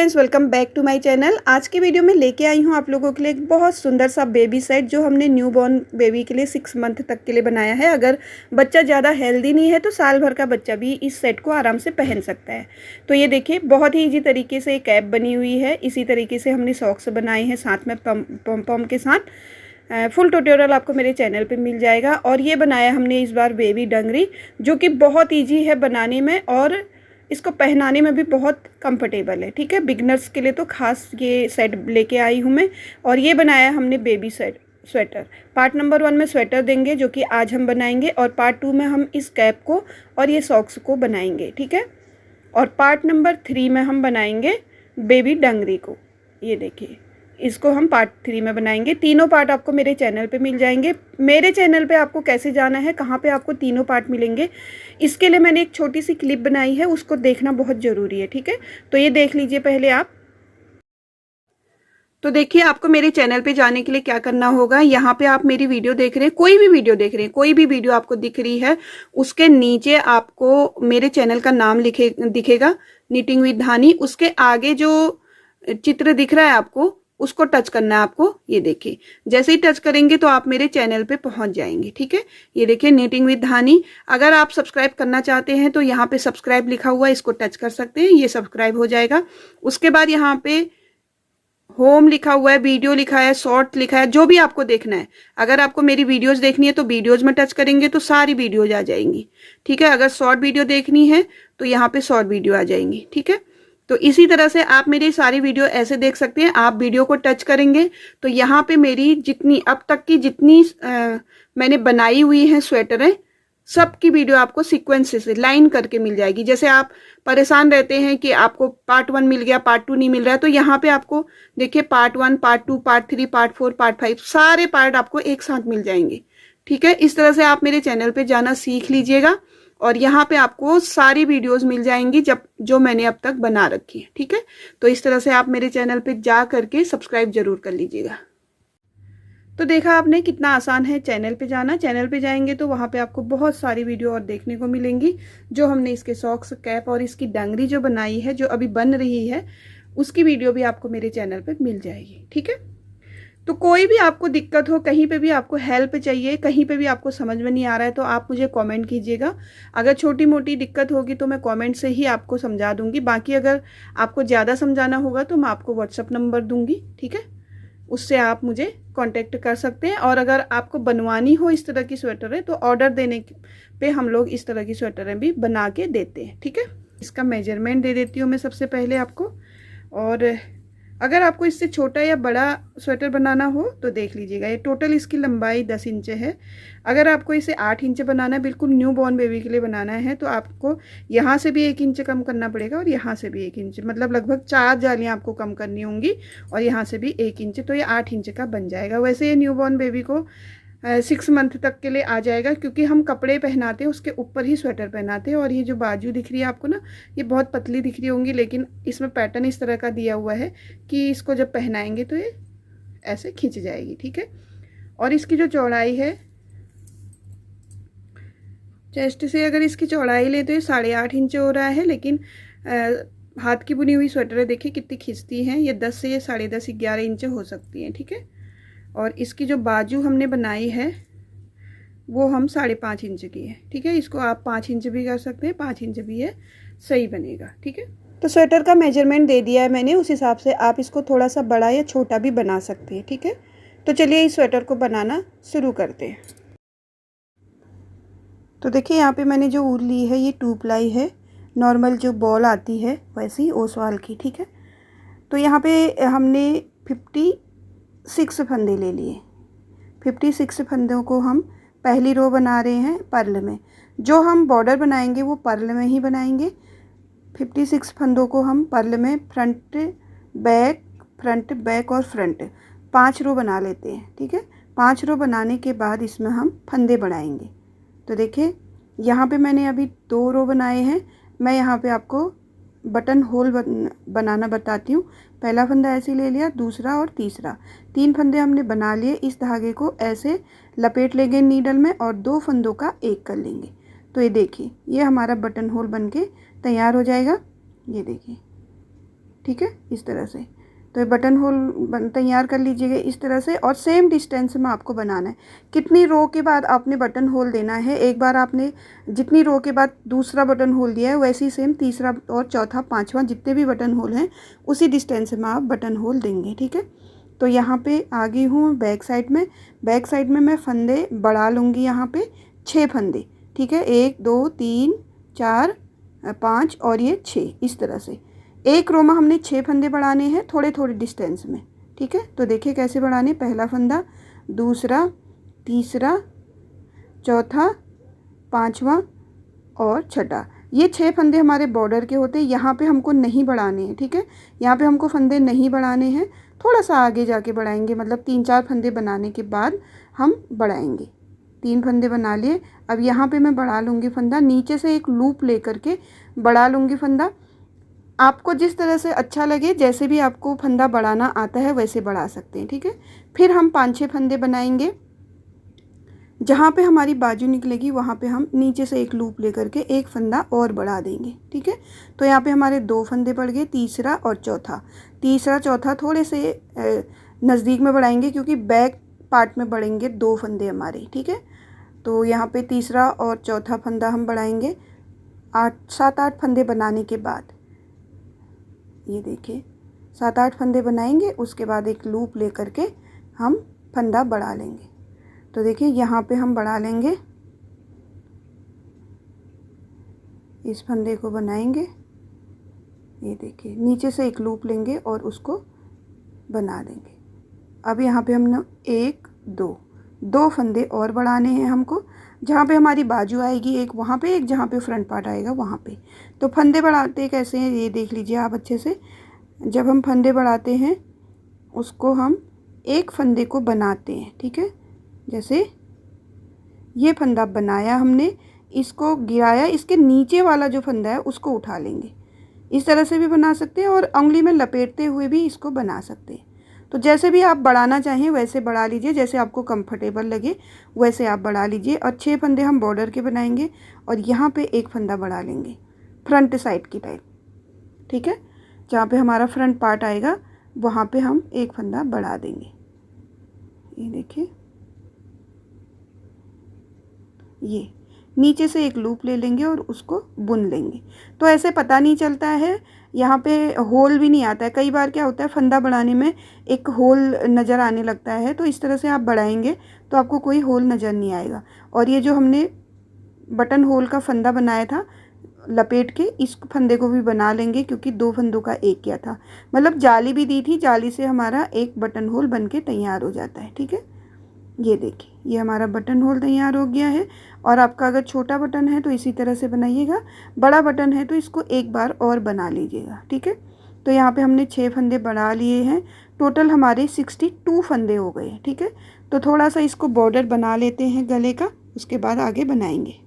Friends, welcome back to my channel. आज की video में लेके आई हूँ आप लोगों के लिए एक बहुत सुंदर सा बेबी सेट जो हमने न्यू बॉर्न बेबी के लिए 6 मंथ तक के लिए बनाया है। अगर बच्चा ज़्यादा हेल्दी नहीं है तो साल भर का बच्चा भी इस सेट को आराम से पहन सकता है। तो ये देखिए, बहुत ही ईजी तरीके से कैप बनी हुई है। इसी तरीके से हमने सॉक्स बनाए हैं साथ में पम पम के साथ। फुल ट्यूटोरियल आपको मेरे चैनल पे मिल जाएगा। और ये बनाया हमने इस बार बेबी डंगरी, जो कि बहुत ईजी है बनाने में और इसको पहनाने में भी बहुत कंफर्टेबल है। ठीक है, बिगनर्स के लिए तो खास ये सेट लेके आई हूँ मैं। और ये बनाया हमने बेबी स्वेटर। पार्ट नंबर 1 में स्वेटर देंगे जो कि आज हम बनाएंगे, और पार्ट 2 में हम इस कैप को और ये सॉक्स को बनाएंगे। ठीक है, और पार्ट नंबर 3 में हम बनाएंगे बेबी डंगरी को। ये देखिए, इसको हम पार्ट 3 में बनाएंगे। तीनों पार्ट आपको मेरे चैनल पे मिल जाएंगे। मेरे चैनल पे आपको कैसे जाना है, कहाँ पे आपको तीनों पार्ट मिलेंगे, इसके लिए मैंने एक छोटी सी क्लिप बनाई है, उसको देखना बहुत ज़रूरी है। ठीक है, तो ये देख लीजिए पहले आप। तो देखिए, आपको मेरे चैनल पे जाने के लिए क्या करना होगा। यहाँ पे आप मेरी वीडियो देख रहे हैं, कोई भी वीडियो देख रहे हैं, कोई भी वीडियो आपको दिख रही है, उसके नीचे आपको मेरे चैनल का नाम दिखेगा, निटिंग विद धानी। उसके आगे जो चित्र दिख रहा है आपको, उसको टच करना है आपको। ये देखिए, जैसे ही टच करेंगे तो आप मेरे चैनल पे पहुंच जाएंगे। ठीक है, ये देखिए, निटिंग विद धानी। अगर आप सब्सक्राइब करना चाहते हैं तो यहाँ पे सब्सक्राइब लिखा हुआ है, इसको टच कर सकते हैं, ये सब्सक्राइब हो जाएगा। उसके बाद यहाँ पे होम लिखा हुआ है, वीडियो लिखा है, शॉर्ट लिखा है, जो भी आपको देखना है। अगर आपको मेरी वीडियोस देखनी है तो वीडियोस में टच करेंगे तो सारी वीडियोज आ जाएंगी। ठीक है, अगर शॉर्ट वीडियो देखनी है तो यहाँ पे शॉर्ट वीडियो आ जाएंगी। ठीक है, तो इसी तरह से आप मेरी सारी वीडियो ऐसे देख सकते हैं। आप वीडियो को टच करेंगे तो यहाँ पे मेरी जितनी अब तक की जितनी मैंने बनाई हुई है स्वेटरें, सबकी वीडियो आपको सीक्वेंस से लाइन करके मिल जाएगी। जैसे आप परेशान रहते हैं कि आपको पार्ट 1 मिल गया, पार्ट 2 नहीं मिल रहा है, तो यहाँ पे आपको देखिए part 1, part 2, part 3, part 4, part 5 सारे पार्ट आपको एक साथ मिल जाएंगे। ठीक है, इस तरह से आप मेरे चैनल पे जाना सीख लीजिएगा और यहाँ पे आपको सारी वीडियोस मिल जाएंगी जो मैंने अब तक बना रखी है। ठीक है, तो इस तरह से आप मेरे चैनल पे जा करके सब्सक्राइब जरूर कर लीजिएगा। तो देखा आपने कितना आसान है चैनल पे जाना। चैनल पे जाएंगे तो वहाँ पे आपको बहुत सारी वीडियो और देखने को मिलेंगी। जो हमने इसके सॉक्स, कैप और इसकी डंगरी जो बनाई है, जो अभी बन रही है, उसकी वीडियो भी आपको मेरे चैनल पे मिल जाएगी। ठीक है, तो कोई भी आपको दिक्कत हो, कहीं पे भी आपको हेल्प चाहिए, कहीं पे भी आपको समझ में नहीं आ रहा है, तो आप मुझे कमेंट कीजिएगा। अगर छोटी मोटी दिक्कत होगी तो मैं कमेंट से ही आपको समझा दूंगी। बाकी अगर आपको ज़्यादा समझाना होगा तो मैं आपको व्हाट्सअप नंबर दूंगी। ठीक है, उससे आप मुझे कांटेक्ट कर सकते हैं। और अगर आपको बनवानी हो इस तरह की स्वेटरें तो ऑर्डर देने पे हम लोग इस तरह की स्वेटरें भी बना के देते हैं। ठीक है, इसका मेजरमेंट दे देती हूँ मैं सबसे पहले आपको। और अगर आपको इससे छोटा या बड़ा स्वेटर बनाना हो तो देख लीजिएगा। ये टोटल इसकी लंबाई 10 इंच है। अगर आपको इसे 8 इंच बनाना है, बिल्कुल न्यू बॉर्न बेबी के लिए बनाना है, तो आपको यहाँ से भी 1 इंच कम करना पड़ेगा और यहाँ से भी 1 इंच, मतलब लगभग 4 जालियाँ आपको कम करनी होंगी, और यहाँ से भी 1 इंच, तो ये 8 इंच का बन जाएगा। वैसे ये न्यू बॉर्न बेबी को 6 मंथ तक के लिए आ जाएगा, क्योंकि हम कपड़े पहनाते हैं उसके ऊपर ही स्वेटर पहनाते हैं। और ये जो बाजू दिख रही है आपको ना, ये बहुत पतली दिख रही होंगी, लेकिन इसमें पैटर्न इस तरह का दिया हुआ है कि इसको जब पहनाएंगे तो ये ऐसे खिंच जाएगी। ठीक है, और इसकी जो चौड़ाई है, चेस्ट से अगर इसकी चौड़ाई ले तो ये 8.5 इंच हो रहा है, लेकिन हाथ की बुनी हुई स्वेटरें देखिए कितनी खिंचती हैं। ये 10 से ये 10.5, 11 इंच हो सकती हैं। ठीक है, और इसकी जो बाजू हमने बनाई है वो हम 5.5 इंच की है। ठीक है, इसको आप 5 इंच भी कर सकते हैं, 5 इंच भी है, सही बनेगा। ठीक है, तो स्वेटर का मेजरमेंट दे दिया है मैंने, उस हिसाब से आप इसको थोड़ा सा बड़ा या छोटा भी बना सकते हैं। ठीक है, तो चलिए इस स्वेटर को बनाना शुरू करते हैं। तो देखिए, यहाँ पे मैंने जो ऊन ली है ये 2 प्लाई है, नॉर्मल जो बॉल आती है वैसी ओसवाल की। ठीक है, तो यहाँ पे हमने 56 फंदे ले लिए। 56 फंदों को हम पहली रो बना रहे हैं पर्ल में। जो हम बॉर्डर बनाएंगे वो पर्ल में ही बनाएंगे। 56 फंदों को हम पर्ल में फ्रंट बैक और फ्रंट 5 रो बना लेते हैं। ठीक है, 5 रो बनाने के बाद इसमें हम फंदे बढ़ाएंगे। तो देखिए, यहाँ पे मैंने अभी 2 रो बनाए हैं। मैं यहाँ पे आपको बटन होल बनाना बताती हूँ। पहला फंदा ऐसे ले लिया, दूसरा और तीसरा, 3 फंदे हमने बना लिए। इस धागे को ऐसे लपेट लेंगे नीडल में और 2 फंदों का एक कर लेंगे। तो ये देखिए, ये हमारा बटन होल बनके तैयार हो जाएगा। ये देखिए, ठीक है, इस तरह से। तो ये बटन होल तैयार कर लीजिएगा इस तरह से, और सेम डिस्टेंस में आपको बनाना है। कितनी रो के बाद आपने बटन होल देना है, एक बार आपने जितनी रो के बाद दूसरा बटन होल दिया है वैसे ही सेम तीसरा और चौथा पांचवा जितने भी बटन होल हैं उसी डिस्टेंस में आप बटन होल देंगे। ठीक है, तो यहाँ पे आ गई हूँ बैक साइड में। बैक साइड में मैं फंदे बढ़ा लूँगी यहाँ पे 6 फंदे। ठीक है, 1 2 3 4 5 और ये 6, इस तरह से एक रो में हमने 6 फंदे बढ़ाने हैं थोड़े थोड़े डिस्टेंस में। ठीक है, तो देखिए कैसे बढ़ाने, पहला फंदा, दूसरा, तीसरा, चौथा, पांचवा और छठा। ये 6 फंदे हमारे बॉर्डर के होते हैं, यहाँ पे हमको नहीं बढ़ाने हैं। ठीक है, यहाँ पे हमको फंदे नहीं बढ़ाने हैं, थोड़ा सा आगे जाके बढ़ाएंगे, मतलब 3-4 फंदे बनाने के बाद हम बढ़ाएंगे। 3 फंदे बना लिए। अब यहाँ पे मैं बढ़ा लूँगी फंदा, नीचे से एक लूप ले करके बढ़ा लूँगी फंदा। आपको जिस तरह से अच्छा लगे, जैसे भी आपको फंदा बढ़ाना आता है वैसे बढ़ा सकते हैं। ठीक है, फिर हम 5-6 फंदे बनाएंगे। जहाँ पे हमारी बाजू निकलेगी वहाँ पे हम नीचे से एक लूप लेकर के एक फंदा और बढ़ा देंगे। ठीक है, तो यहाँ पे हमारे 2 फंदे बढ़ गए, तीसरा और चौथा। तीसरा चौथा थोड़े से नज़दीक में बढ़ाएंगे क्योंकि बैक पार्ट में बढ़ेंगे 2 फंदे हमारे। ठीक है, तो यहाँ पे तीसरा और चौथा फंदा हम बढ़ाएंगे 7-8 फंदे बनाने के बाद। ये देखिए 7-8 फंदे बनाएंगे, उसके बाद एक लूप ले करके हम फंदा बढ़ा लेंगे। तो देखिए यहाँ पे हम बढ़ा लेंगे, इस फंदे को बनाएंगे। ये देखिए नीचे से एक लूप लेंगे और उसको बना देंगे। अब यहाँ पे हमने 1 2 फंदे और बढ़ाने हैं हमको। जहाँ पे हमारी बाजू आएगी एक वहाँ पे, एक जहाँ पे फ्रंट पार्ट आएगा वहाँ पे। तो फंदे बढ़ाते कैसे हैं ये देख लीजिए आप अच्छे से। जब हम फंदे बढ़ाते हैं उसको हम एक फंदे को बनाते हैं। ठीक है, जैसे ये फंदा बनाया हमने, इसको गिराया, इसके नीचे वाला जो फंदा है उसको उठा लेंगे। इस तरह से भी बना सकते हैं और उंगली में लपेटते हुए भी इसको बना सकते हैं। तो जैसे भी आप बढ़ाना चाहें वैसे बढ़ा लीजिए, जैसे आपको कंफर्टेबल लगे वैसे आप बढ़ा लीजिए। और 6 फंदे हम बॉर्डर के बनाएंगे और यहाँ पे एक फंदा बढ़ा लेंगे फ्रंट साइड की टाइप। ठीक है, जहाँ पे हमारा फ्रंट पार्ट आएगा वहाँ पे हम एक फंदा बढ़ा देंगे। ये देखिए, ये नीचे से एक लूप ले लेंगे और उसको बुन लेंगे। तो ऐसे पता नहीं चलता है, यहाँ पे होल भी नहीं आता है। कई बार क्या होता है फंदा बढ़ाने में एक होल नज़र आने लगता है, तो इस तरह से आप बढ़ाएंगे तो आपको कोई होल नज़र नहीं आएगा। और ये जो हमने बटन होल का फंदा बनाया था लपेट के, इस फंदे को भी बना लेंगे क्योंकि 2 फंदों का एक किया था, मतलब जाली भी दी थी, जाली से हमारा एक बटन होल बन के तैयार हो जाता है। ठीक है, ये देखिए ये हमारा बटन होल तैयार हो गया है। और आपका अगर छोटा बटन है तो इसी तरह से बनाइएगा, बड़ा बटन है तो इसको एक बार और बना लीजिएगा। ठीक है, तो यहाँ पे हमने 6 फंदे बढ़ा लिए हैं, टोटल हमारे 62 फंदे हो गए। ठीक है, तो थोड़ा सा इसको बॉर्डर बना लेते हैं गले का, उसके बाद आगे बनाएंगे।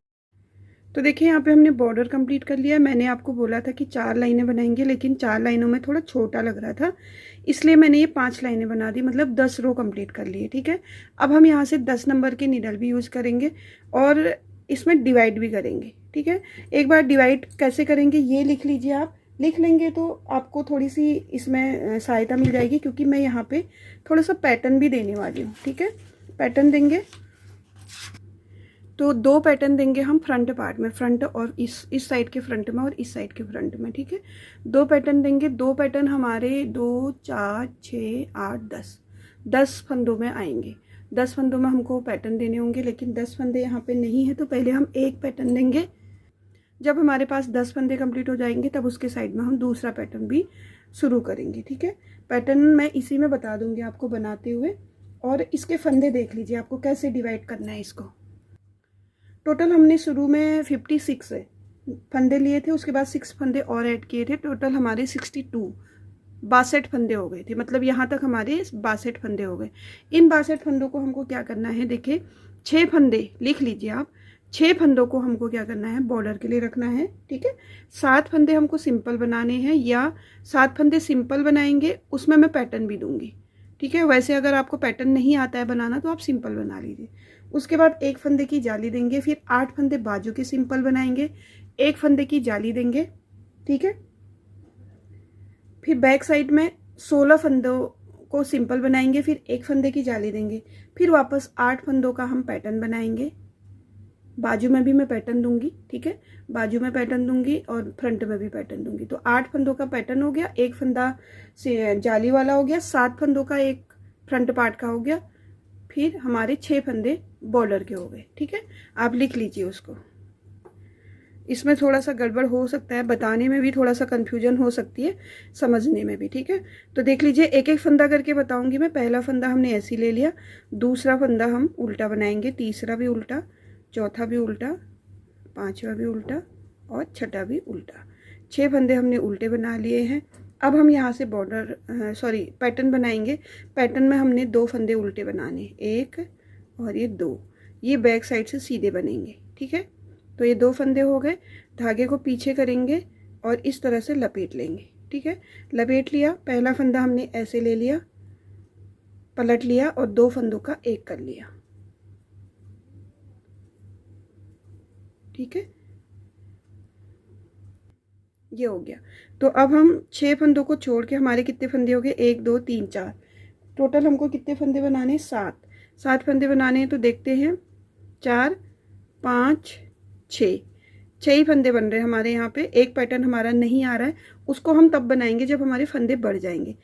तो देखिए यहाँ पे हमने बॉर्डर कंप्लीट कर लिया। मैंने आपको बोला था कि 4 लाइनें बनाएंगे, लेकिन 4 लाइनों में थोड़ा छोटा लग रहा था, इसलिए मैंने ये 5 लाइनें बना दी, मतलब 10 रो कंप्लीट कर लिए। ठीक है, अब हम यहाँ से 10 नंबर के नीडल भी यूज़ करेंगे और इसमें डिवाइड भी करेंगे। ठीक है, एक बार डिवाइड कैसे करेंगे ये लिख लीजिए आप। लिख लेंगे तो आपको थोड़ी सी इसमें सहायता मिल जाएगी, क्योंकि मैं यहाँ पे थोड़ा सा पैटर्न भी देने वाली हूँ। ठीक है, पैटर्न देंगे तो 2 पैटर्न देंगे हम फ्रंट पार्ट में, फ्रंट और इस साइड के फ्रंट में और इस साइड के फ्रंट में। ठीक है, 2 पैटर्न देंगे। 2 पैटर्न हमारे 2 4 6 8 10 फंदों में आएंगे। 10 फंदों में हमको पैटर्न देने होंगे, लेकिन 10 फंदे यहाँ पे नहीं है, तो पहले हम एक पैटर्न देंगे। जब हमारे पास 10 फंदे कंप्लीट हो जाएंगे तब उसके साइड में हम दूसरा पैटर्न भी शुरू करेंगे। ठीक है, पैटर्न मैं इसी में बता दूंगी आपको बनाते हुए। और इसके फंदे देख लीजिए आपको कैसे डिवाइड करना है इसको। टोटल हमने शुरू में 56 फंदे लिए थे, उसके बाद 6 फंदे और ऐड किए थे, टोटल हमारे 62 फंदे हो गए थे। मतलब यहाँ तक हमारे 62 फंदे हो गए। इन 62 फंदों को हमको क्या करना है, देखिए 6 फंदे लिख लीजिए आप। 6 फंदों को हमको क्या करना है, बॉर्डर के लिए रखना है। ठीक है, 7 फंदे हमको सिंपल बनाने हैं, या 7 फंदे सिंपल बनाएंगे, उसमें मैं पैटर्न भी दूंगी। ठीक है, वैसे अगर आपको पैटर्न नहीं आता है बनाना तो आप सिंपल बना लीजिए। उसके बाद एक फंदे की जाली देंगे, फिर 8 फंदे बाजू के सिंपल बनाएंगे, एक फंदे की जाली देंगे। ठीक है, फिर बैक साइड में 16 फंदों को सिंपल बनाएंगे, फिर एक फंदे की जाली देंगे, फिर वापस 8 फंदों का हम पैटर्न बनाएंगे। बाजू में भी मैं पैटर्न दूंगी, ठीक है, बाजू में पैटर्न दूंगी और फ्रंट में भी पैटर्न दूंगी। तो 8 फंदों का पैटर्न हो गया, एक फंदा से जाली वाला हो गया, 7 फंदों का एक फ्रंट पार्ट का हो गया, फिर हमारे 6 फंदे बॉर्डर के हो गए, ठीक है। आप लिख लीजिए उसको। इसमें थोड़ा सा गड़बड़ हो सकता है, बताने में भी थोड़ा सा कंफ्यूजन हो सकती है, समझने में भी, ठीक है। तो देख लीजिए, एक एक फंदा करके बताऊंगी मैं। पहला फंदा हमने ऐसे ले लिया, दूसरा फंदा हम उल्टा बनाएंगे, तीसरा भी उल्टा, चौथा भी उल्टा, पांचवा भी उल्टा और छठा भी उल्टा। 6 फंदे हमने उल्टे बना लिए हैं। अब हम यहाँ से बॉर्डर पैटर्न बनाएंगे। पैटर्न में हमने 2 फंदे उल्टे बनाने, एक और ये 2, ये बैक साइड से सीधे बनेंगे, ठीक है। तो ये 2 फंदे हो गए। धागे को पीछे करेंगे और इस तरह से लपेट लेंगे, ठीक है। लपेट लिया, पहला फंदा हमने ऐसे ले लिया, पलट लिया और 2 फंदों का एक कर लिया, ठीक है। ये हो गया। तो अब हम 6 फंदों को छोड़ के हमारे कितने फंदे हो गए, 1 2 3 4, टोटल हमको कितने फंदे बनाने, 7 फंदे बनाने हैं। तो देखते हैं, 4 5 6 ही फंदे बन रहे हैं हमारे यहाँ पे। एक पैटर्न हमारा नहीं आ रहा है, उसको हम तब बनाएंगे जब हमारे फंदे बढ़ जाएंगे।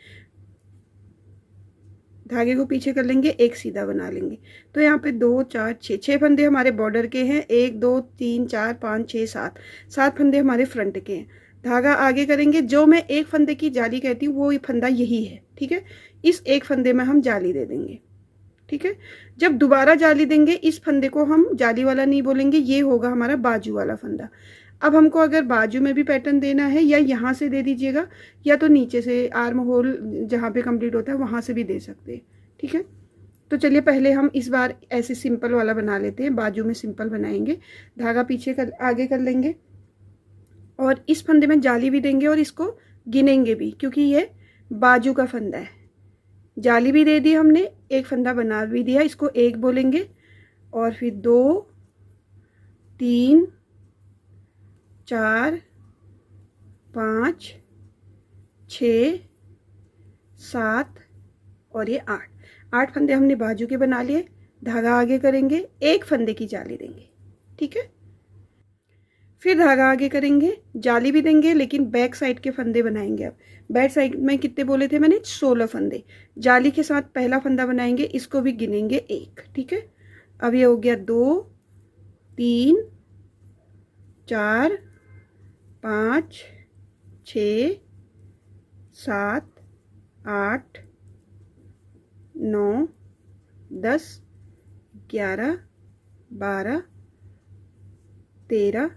धागे को पीछे कर लेंगे, एक सीधा बना लेंगे। तो यहाँ पे 2 4 6 फंदे हमारे बॉर्डर के हैं, 1 2 3 4 5 6 7 फंदे हमारे फ्रंट के हैं। धागा आगे करेंगे, जो मैं एक फंदे की जाली कहती हूँ वो फंदा यही है, ठीक है। इस एक फंदे में हम जाली दे देंगे, ठीक है। जब दोबारा जाली देंगे, इस फंदे को हम जाली वाला नहीं बोलेंगे, ये होगा हमारा बाजू वाला फंदा। अब हमको अगर बाजू में भी पैटर्न देना है, या यहाँ से दे दीजिएगा, या तो नीचे से आर्म होल जहाँ पे कंप्लीट होता है वहाँ से भी दे सकते हैं, ठीक है। तो चलिए पहले हम इस बार ऐसे सिंपल वाला बना लेते हैं। बाजू में सिंपल बनाएंगे, धागा पीछे कर आगे कर लेंगे और इस फंदे में जाली भी देंगे और इसको गिनेंगे भी, क्योंकि ये बाजू का फंदा है। जाली भी दे दी हमने, एक फंदा बना भी दिया, इसको एक बोलेंगे। और फिर 2 3 4 5 6 7 और ये 8 फंदे हमने बाजू के बना लिए। धागा आगे करेंगे, एक फंदे की जाली देंगे, ठीक है। फिर धागा आगे करेंगे, जाली भी देंगे, लेकिन बैक साइड के फंदे बनाएंगे। अब बैक साइड में कितने बोले थे मैंने, 16 फंदे। जाली के साथ पहला फंदा बनाएंगे, इसको भी गिनेंगे 1, ठीक है। अब ये हो गया 2 3 4 5 6 7 8 9 10 11 12 13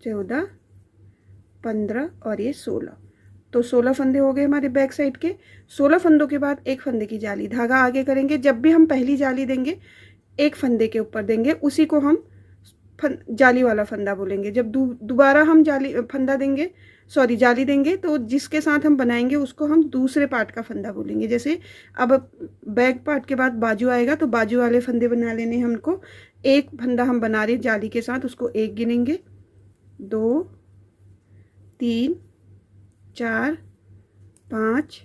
14 15 और ये 16। तो 16 फंदे हो गए हमारे बैक साइड के। 16 फंदों के बाद एक फंदे की जाली, धागा आगे करेंगे। जब भी हम पहली जाली देंगे, एक फंदे के ऊपर देंगे, उसी को हम जाली वाला फंदा बोलेंगे। जब दोबारा हम जाली देंगे, तो जिसके साथ हम बनाएंगे उसको हम दूसरे पार्ट का फंदा बोलेंगे। जैसे अब बैक पार्ट के बाद बाजू आएगा, तो बाजू वाले फंदे बना लेने हमको। एक फंदा हम बना रहे जाली के साथ, उसको एक गिनेंगे, 2 3 4 5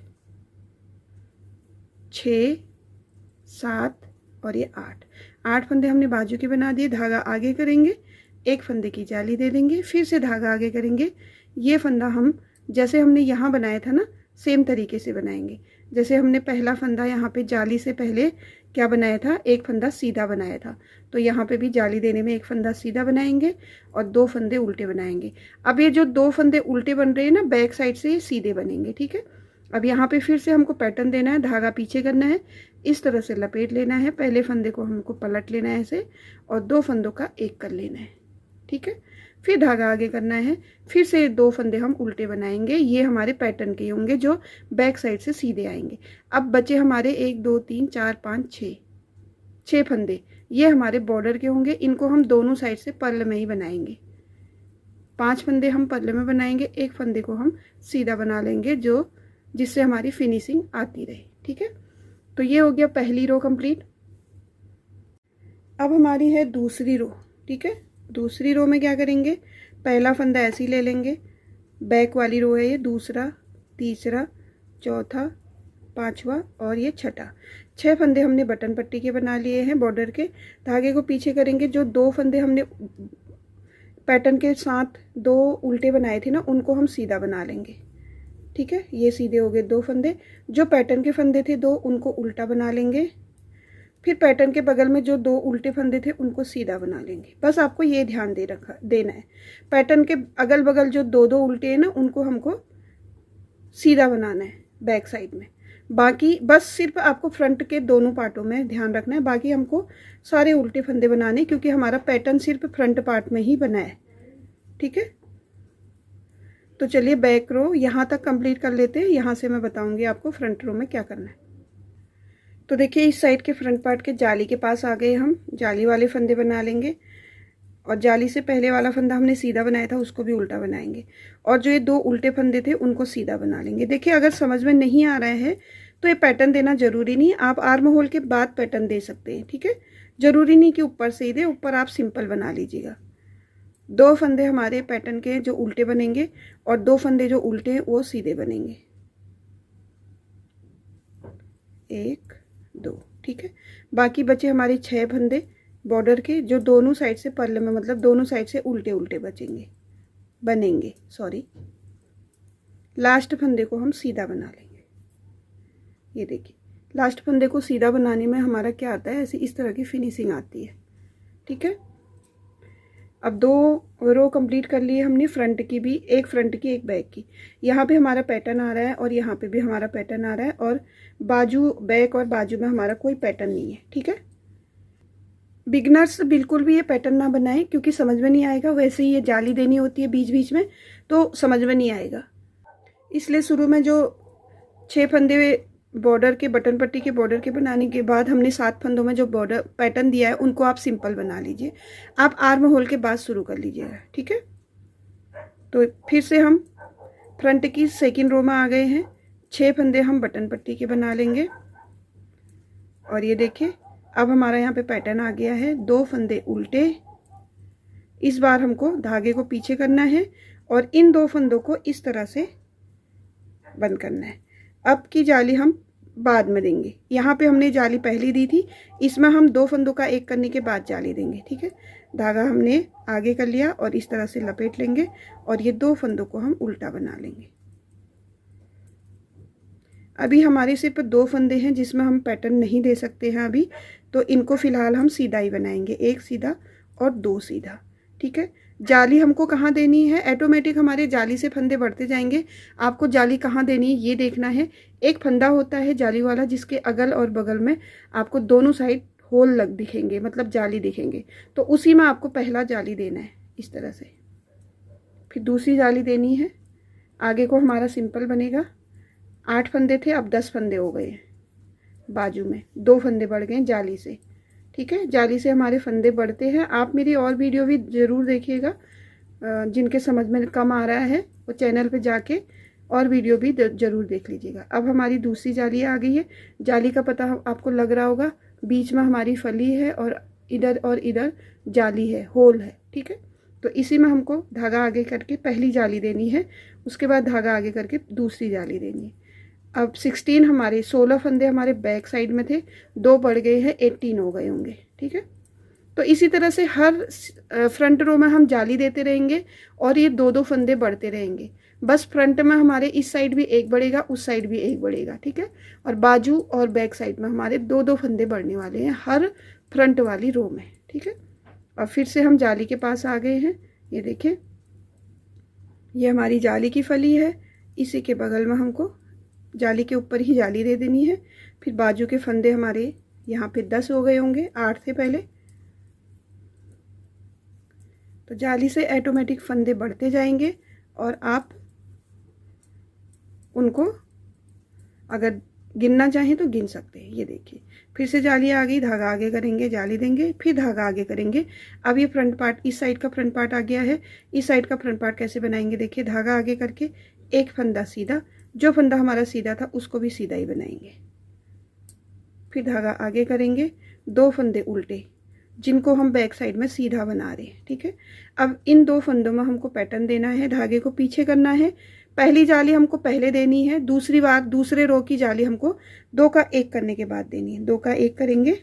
6 7 और ये 8 फंदे हमने बाजू के बना दिए। धागा आगे करेंगे, एक फंदे की जाली दे देंगे, फिर से धागा आगे करेंगे। ये फंदा हम जैसे हमने यहाँ बनाया था ना, सेम तरीके से बनाएंगे। जैसे हमने पहला फंदा यहाँ पे जाली से पहले क्या बनाया था, एक फंदा सीधा बनाया था, तो यहाँ पे भी जाली देने में एक फंदा सीधा बनाएंगे और 2 फंदे उल्टे बनाएंगे। अब ये जो 2 फंदे उल्टे बन रहे हैं ना, बैक साइड से ये सीधे बनेंगे, ठीक है। अब यहाँ पे फिर से हमको पैटर्न देना है, धागा पीछे करना है, इस तरह से लपेट लेना है। पहले फंदे को हमको पलट लेना है ऐसे, और 2 फंदों का एक कर लेना है, ठीक है। फिर धागा आगे करना है, फिर से 2 फंदे हम उल्टे बनाएंगे। ये हमारे पैटर्न के होंगे जो बैक साइड से सीधे आएंगे। अब बचे हमारे 1 2 3 4 5 6 फंदे, ये हमारे बॉर्डर के होंगे। इनको हम दोनों साइड से पल्ले में ही बनाएंगे। 5 फंदे हम पल्ले में बनाएंगे, एक फंदे को हम सीधा बना लेंगे, जिससे हमारी फिनिशिंग आती रहे, ठीक है। तो ये हो गया पहली रो कंप्लीट। अब हमारी है दूसरी रो, ठीक है। दूसरी रो में क्या करेंगे, पहला फंदा ऐसे ही ले लेंगे, बैक वाली रो है ये, दूसरा तीसरा, चौथा, पांचवा और ये छठा। 6 फंदे हमने बटन पट्टी के बना लिए हैं बॉर्डर के। धागे को पीछे करेंगे। जो 2 फंदे हमने पैटर्न के साथ 2 उल्टे बनाए थे ना, उनको हम सीधा बना लेंगे। ठीक है, ये सीधे हो गए 2 फंदे। जो पैटर्न के फंदे थे 2, उनको उल्टा बना लेंगे। फिर पैटर्न के बगल में जो 2 उल्टे फंदे थे उनको सीधा बना लेंगे। बस आपको ये ध्यान देना है। पैटर्न के अगल बगल जो 2 उल्टे हैं ना, उनको हमको सीधा बनाना है बैक साइड में। बाकी बस सिर्फ आपको फ्रंट के दोनों पार्टों में ध्यान रखना है। बाकी हमको सारे उल्टे फंदे बनाने, क्योंकि हमारा पैटर्न सिर्फ फ्रंट पार्ट में ही बना है। ठीक है, तो चलिए बैक रो यहाँ तक कंप्लीट कर लेते हैं। यहाँ से मैं बताऊंगी आपको फ्रंट रो में क्या करना है। तो देखिए, इस साइड के फ्रंट पार्ट के जाली के पास आ गए हम। जाली वाले फंदे बना लेंगे, और जाली से पहले वाला फंदा हमने सीधा बनाया था, उसको भी उल्टा बनाएंगे। और जो ये 2 उल्टे फंदे थे उनको सीधा बना लेंगे। देखिए, अगर समझ में नहीं आ रहा है तो ये पैटर्न देना जरूरी नहीं, आप आर्म होल के बाद पैटर्न दे सकते हैं। ठीक है, जरूरी नहीं कि ऊपर से ही दे, ऊपर आप सिंपल बना लीजिएगा। 2 फंदे हमारे पैटर्न के जो उल्टे बनेंगे, और 2 फंदे जो उल्टे हैं वो सीधे बनेंगे। 1 2। ठीक है, बाकी बचे हमारे 6 फंदे बॉर्डर के, जो दोनों साइड से पर्ल में, मतलब दोनों साइड से उल्टे उल्टे बनेंगे। सॉरी, लास्ट फंदे को हम सीधा बना लेंगे। ये देखिए, लास्ट फंदे को सीधा बनाने में हमारा क्या आता है, ऐसी इस तरह की फिनिशिंग आती है। ठीक है, अब 2 रो कंप्लीट कर लिए हमने, फ्रंट की भी, एक फ्रंट की एक बैक की। यहाँ पे हमारा पैटर्न आ रहा है और यहाँ पे भी हमारा पैटर्न आ रहा है, और बाजू, बैक और बाजू में हमारा कोई पैटर्न नहीं है। ठीक है, बिगनर्स बिल्कुल भी ये पैटर्न ना बनाएं, क्योंकि समझ में नहीं आएगा। वैसे ही ये जाली देनी होती है बीच बीच में, तो समझ में नहीं आएगा। इसलिए शुरू में जो 6 फंदे बॉर्डर के, बटन पट्टी के बॉर्डर के बनाने के बाद हमने 7 फंदों में जो बॉर्डर पैटर्न दिया है, उनको आप सिंपल बना लीजिए। आप आर्म होल के बाद शुरू कर लीजिएगा। ठीक है, तो फिर से हम फ्रंट की सेकंड रो में आ गए हैं। 6 फंदे हम बटन पट्टी के बना लेंगे, और ये देखिए, अब हमारा यहाँ पे पैटर्न आ गया है। 2 फंदे उल्टे। इस बार हमको धागे को पीछे करना है, और इन 2 फंदों को इस तरह से बंद करना है। अब की जाली हम बाद में देंगे। यहाँ पे हमने जाली पहली दी थी, इसमें हम 2 फंदों का एक करने के बाद जाली देंगे। ठीक है, धागा हमने आगे कर लिया और इस तरह से लपेट लेंगे, और ये 2 फंदों को हम उल्टा बना लेंगे। अभी हमारे सिर्फ 2 फंदे हैं जिसमें हम पैटर्न नहीं दे सकते हैं अभी, तो इनको फिलहाल हम सीधा ही बनाएंगे, 1 सीधा और 2 सीधा। ठीक है, जाली हमको कहाँ देनी है, ऑटोमेटिक हमारे जाली से फंदे बढ़ते जाएंगे। आपको जाली कहाँ देनी है ये देखना है। एक फंदा होता है जाली वाला, जिसके अगल और बगल में आपको दोनों साइड होल दिखेंगे, मतलब जाली दिखेंगे, तो उसी में आपको पहला जाली देना है इस तरह से। फिर दूसरी जाली देनी है। आगे को हमारा सिंपल बनेगा। 8 फंदे थे, अब 10 फंदे हो गए। बाजू में 2 फंदे बढ़ गए जाली से। ठीक है, जाली से हमारे फंदे बढ़ते हैं। आप मेरी और वीडियो भी ज़रूर देखिएगा, जिनके समझ में कम आ रहा है वो चैनल पे जाके और वीडियो भी ज़रूर देख लीजिएगा। अब हमारी दूसरी जाली आ गई है। जाली का पता आपको लग रहा होगा, बीच में हमारी फली है और इधर जाली है, होल है। ठीक है, तो इसी में हमको धागा आगे करके पहली जाली देनी है, उसके बाद धागा आगे करके दूसरी जाली देनी है। अब 16 फंदे हमारे बैक साइड में थे, 2 बढ़ गए हैं, 18 हो गए होंगे। ठीक है, तो इसी तरह से हर फ्रंट रो में हम जाली देते रहेंगे, और ये 2-2 फंदे बढ़ते रहेंगे। बस फ्रंट में हमारे इस साइड भी 1 बढ़ेगा, उस साइड भी 1 बढ़ेगा। ठीक है, और बाजू और बैक साइड में हमारे 2-2 फंदे बढ़ने वाले हैं हर फ्रंट वाली रो में। ठीक है, और फिर से हम जाली के पास आ गए हैं। ये देखिए, ये हमारी जाली की फली है। इसी के बगल में हमको जाली के ऊपर ही जाली दे देनी है। फिर बाजू के फंदे हमारे यहाँ पे 10 हो गए होंगे, 8 थे पहले। तो जाली से ऑटोमेटिक फंदे बढ़ते जाएंगे, और आप उनको अगर गिनना चाहें तो गिन सकते हैं। ये देखिए, फिर से जाली आ गई, धागा आगे करेंगे, जाली देंगे, फिर धागा आगे करेंगे। अब ये फ्रंट पार्ट, इस साइड का फ्रंट पार्ट आ गया है। इस साइड का फ्रंट पार्ट कैसे बनाएंगे, देखिए, धागा आगे करके एक फंदा सीधा, जो फंदा हमारा सीधा था उसको भी सीधा ही बनाएंगे। फिर धागा आगे करेंगे, 2 फंदे उल्टे, जिनको हम बैक साइड में सीधा बना रहे हैं। ठीक है, अब इन 2 फंदों में हमको पैटर्न देना है। धागे को पीछे करना है, पहली जाली हमको पहले देनी है, दूसरी बार दूसरे रो की जाली हमको 2 का 1 करने के बाद देनी है। 2 का 1 करेंगे,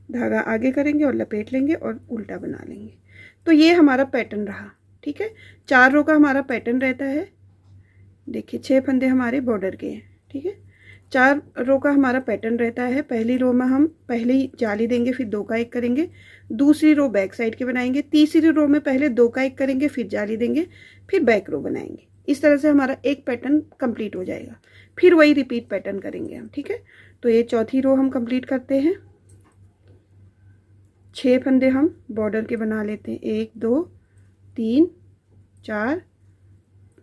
धागा आगे करेंगे और लपेट लेंगे और उल्टा बना लेंगे। तो ये हमारा पैटर्न रहा, ठीक है। 4 रो का हमारा पैटर्न रहता है। देखिए 6 फंदे हमारे बॉर्डर के हैं, ठीक है। 4 रो का हमारा पैटर्न रहता है। पहली रो में हम पहली जाली देंगे, फिर 2 का 1 करेंगे, दूसरी रो बैक साइड के बनाएंगे, तीसरी रो में पहले 2 का 1 करेंगे, फिर जाली देंगे, फिर बैक रो बनाएंगे। इस तरह से हमारा एक पैटर्न कंप्लीट हो जाएगा। फिर वही रिपीट पैटर्न करेंगे हम, ठीक है। तो ये चौथी रो हम कंप्लीट करते हैं। 6 फंदे हम बॉर्डर के बना लेते हैं, 1 2 3 4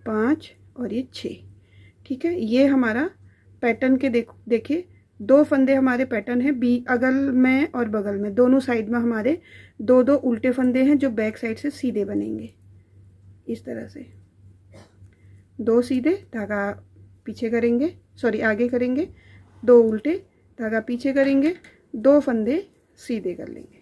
5 और ये 6, ठीक है। ये हमारा पैटर्न के देखिए 2 फंदे हमारे पैटर्न है, अगल में और बगल में दोनों साइड में हमारे 2 उल्टे फंदे हैं जो बैक साइड से सीधे बनेंगे। इस तरह से 2 सीधे, धागा पीछे करेंगे, सॉरी आगे करेंगे, 2 उल्टे, धागा पीछे करेंगे, 2 फंदे सीधे कर लेंगे।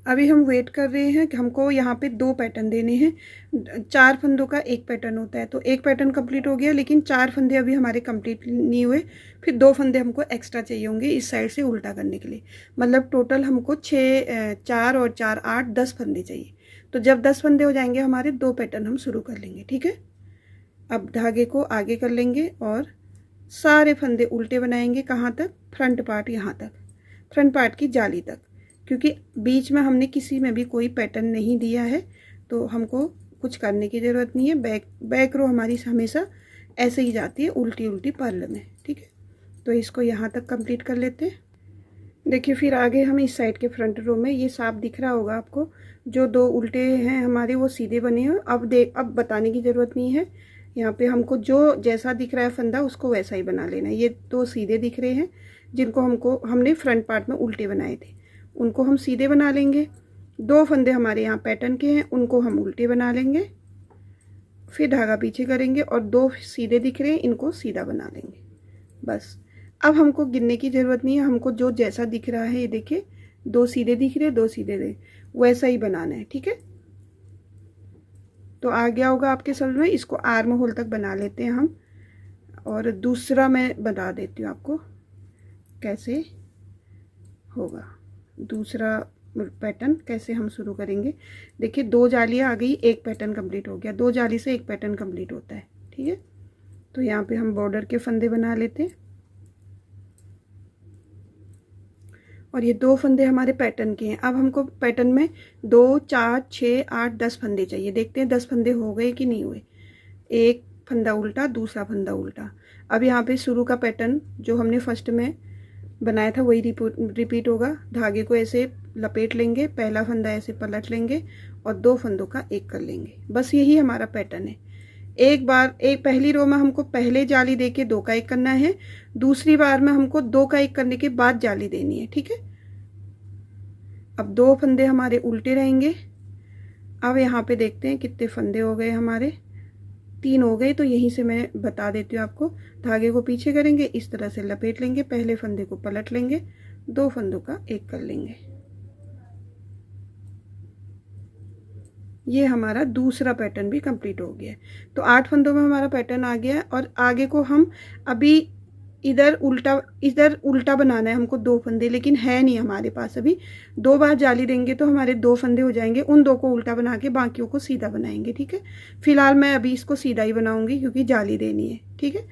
अभी हम वेट कर रहे हैं कि हमको यहाँ पे 2 पैटर्न देने हैं। 4 फंदों का एक पैटर्न होता है, तो एक पैटर्न कंप्लीट हो गया, लेकिन 4 फंदे अभी हमारे कंप्लीट नहीं हुए। फिर 2 फंदे हमको एक्स्ट्रा चाहिए होंगे इस साइड से उल्टा करने के लिए। मतलब टोटल हमको 4 और 4 8 10 फंदे चाहिए। तो जब 10 फंदे हो जाएंगे हमारे 2 पैटर्न हम शुरू कर लेंगे, ठीक है। अब धागे को आगे कर लेंगे और सारे फंदे उल्टे बनाएंगे। कहाँ तक? फ्रंट पार्ट, यहाँ तक, फ्रंट पार्ट की जाली तक, क्योंकि बीच में हमने किसी में भी कोई पैटर्न नहीं दिया है, तो हमको कुछ करने की ज़रूरत नहीं है। बैक रो हमारी हमेशा ऐसे ही जाती है, उल्टी उल्टी पर्ल में, ठीक है। तो इसको यहाँ तक कंप्लीट कर लेते हैं। देखिए फिर आगे हम इस साइड के फ्रंट रो में, ये साफ दिख रहा होगा आपको, जो 2 उल्टे हैं हमारे वो सीधे बने हैं। अब बताने की ज़रूरत नहीं है, यहाँ पे हमको जो जैसा दिख रहा है फंदा उसको वैसा ही बना लेना है। ये 2 सीधे दिख रहे हैं जिनको हमने फ्रंट पार्ट में उल्टे बनाए थे, उनको हम सीधे बना लेंगे। 2 फंदे हमारे यहाँ पैटर्न के हैं, उनको हम उल्टे बना लेंगे, फिर धागा पीछे करेंगे और 2 सीधे दिख रहे हैं, इनको सीधा बना लेंगे। बस अब हमको गिनने की ज़रूरत नहीं है, हमको जो जैसा दिख रहा है, ये देखिए 2 सीधे दिख रहे हैं, 2 सीधे वैसा ही बनाना है, ठीक है। तो आ गया होगा आपके समझ में। इसको आर्म होल तक बना लेते हैं हम, और दूसरा मैं बता देती हूँ आपको कैसे होगा। दूसरा पैटर्न कैसे हम शुरू करेंगे। देखिए 2 जालियाँ आ गई, एक पैटर्न कंप्लीट हो गया। 2 जाली से एक पैटर्न कंप्लीट होता है, ठीक है। तो यहाँ पे हम बॉर्डर के फंदे बना लेते हैं, और ये 2 फंदे हमारे पैटर्न के हैं। अब हमको पैटर्न में 2 4 6 8 10 फंदे चाहिए। देखते हैं 10 फंदे हो गए कि नहीं हुए। एक फंदा उल्टा, दूसरा फंदा उल्टा। अब यहाँ पे शुरू का पैटर्न जो हमने फर्स्ट में बनाया था वही रिपीट होगा। धागे को ऐसे लपेट लेंगे, पहला फंदा ऐसे पलट लेंगे और 2 फंदों का 1 कर लेंगे। बस यही हमारा पैटर्न है। एक पहली रो में हमको पहले जाली देके 2 का 1 करना है, दूसरी बार में हमको 2 का 1 करने के बाद जाली देनी है, ठीक है। अब 2 फंदे हमारे उल्टे रहेंगे। अब यहाँ पे देखते हैं कितने फंदे हो गए हमारे। 3 हो गए। तो यहीं से मैं बता देती हूँ आपको। धागे को पीछे करेंगे, इस तरह से लपेट लेंगे, पहले फंदे को पलट लेंगे, 2 फंदों का 1 कर लेंगे। ये हमारा दूसरा पैटर्न भी कंप्लीट हो गया। तो 8 फंदों में हमारा पैटर्न आ गया। और आगे को हम अभी इधर उल्टा बनाना है हमको 2 फंदे, लेकिन है नहीं हमारे पास अभी। 2 बार जाली देंगे तो हमारे 2 फंदे हो जाएंगे, उन 2 को उल्टा बना के बाकियों को सीधा बनाएंगे, ठीक है। फिलहाल मैं अभी इसको सीधा ही बनाऊंगी क्योंकि जाली देनी है, ठीक है।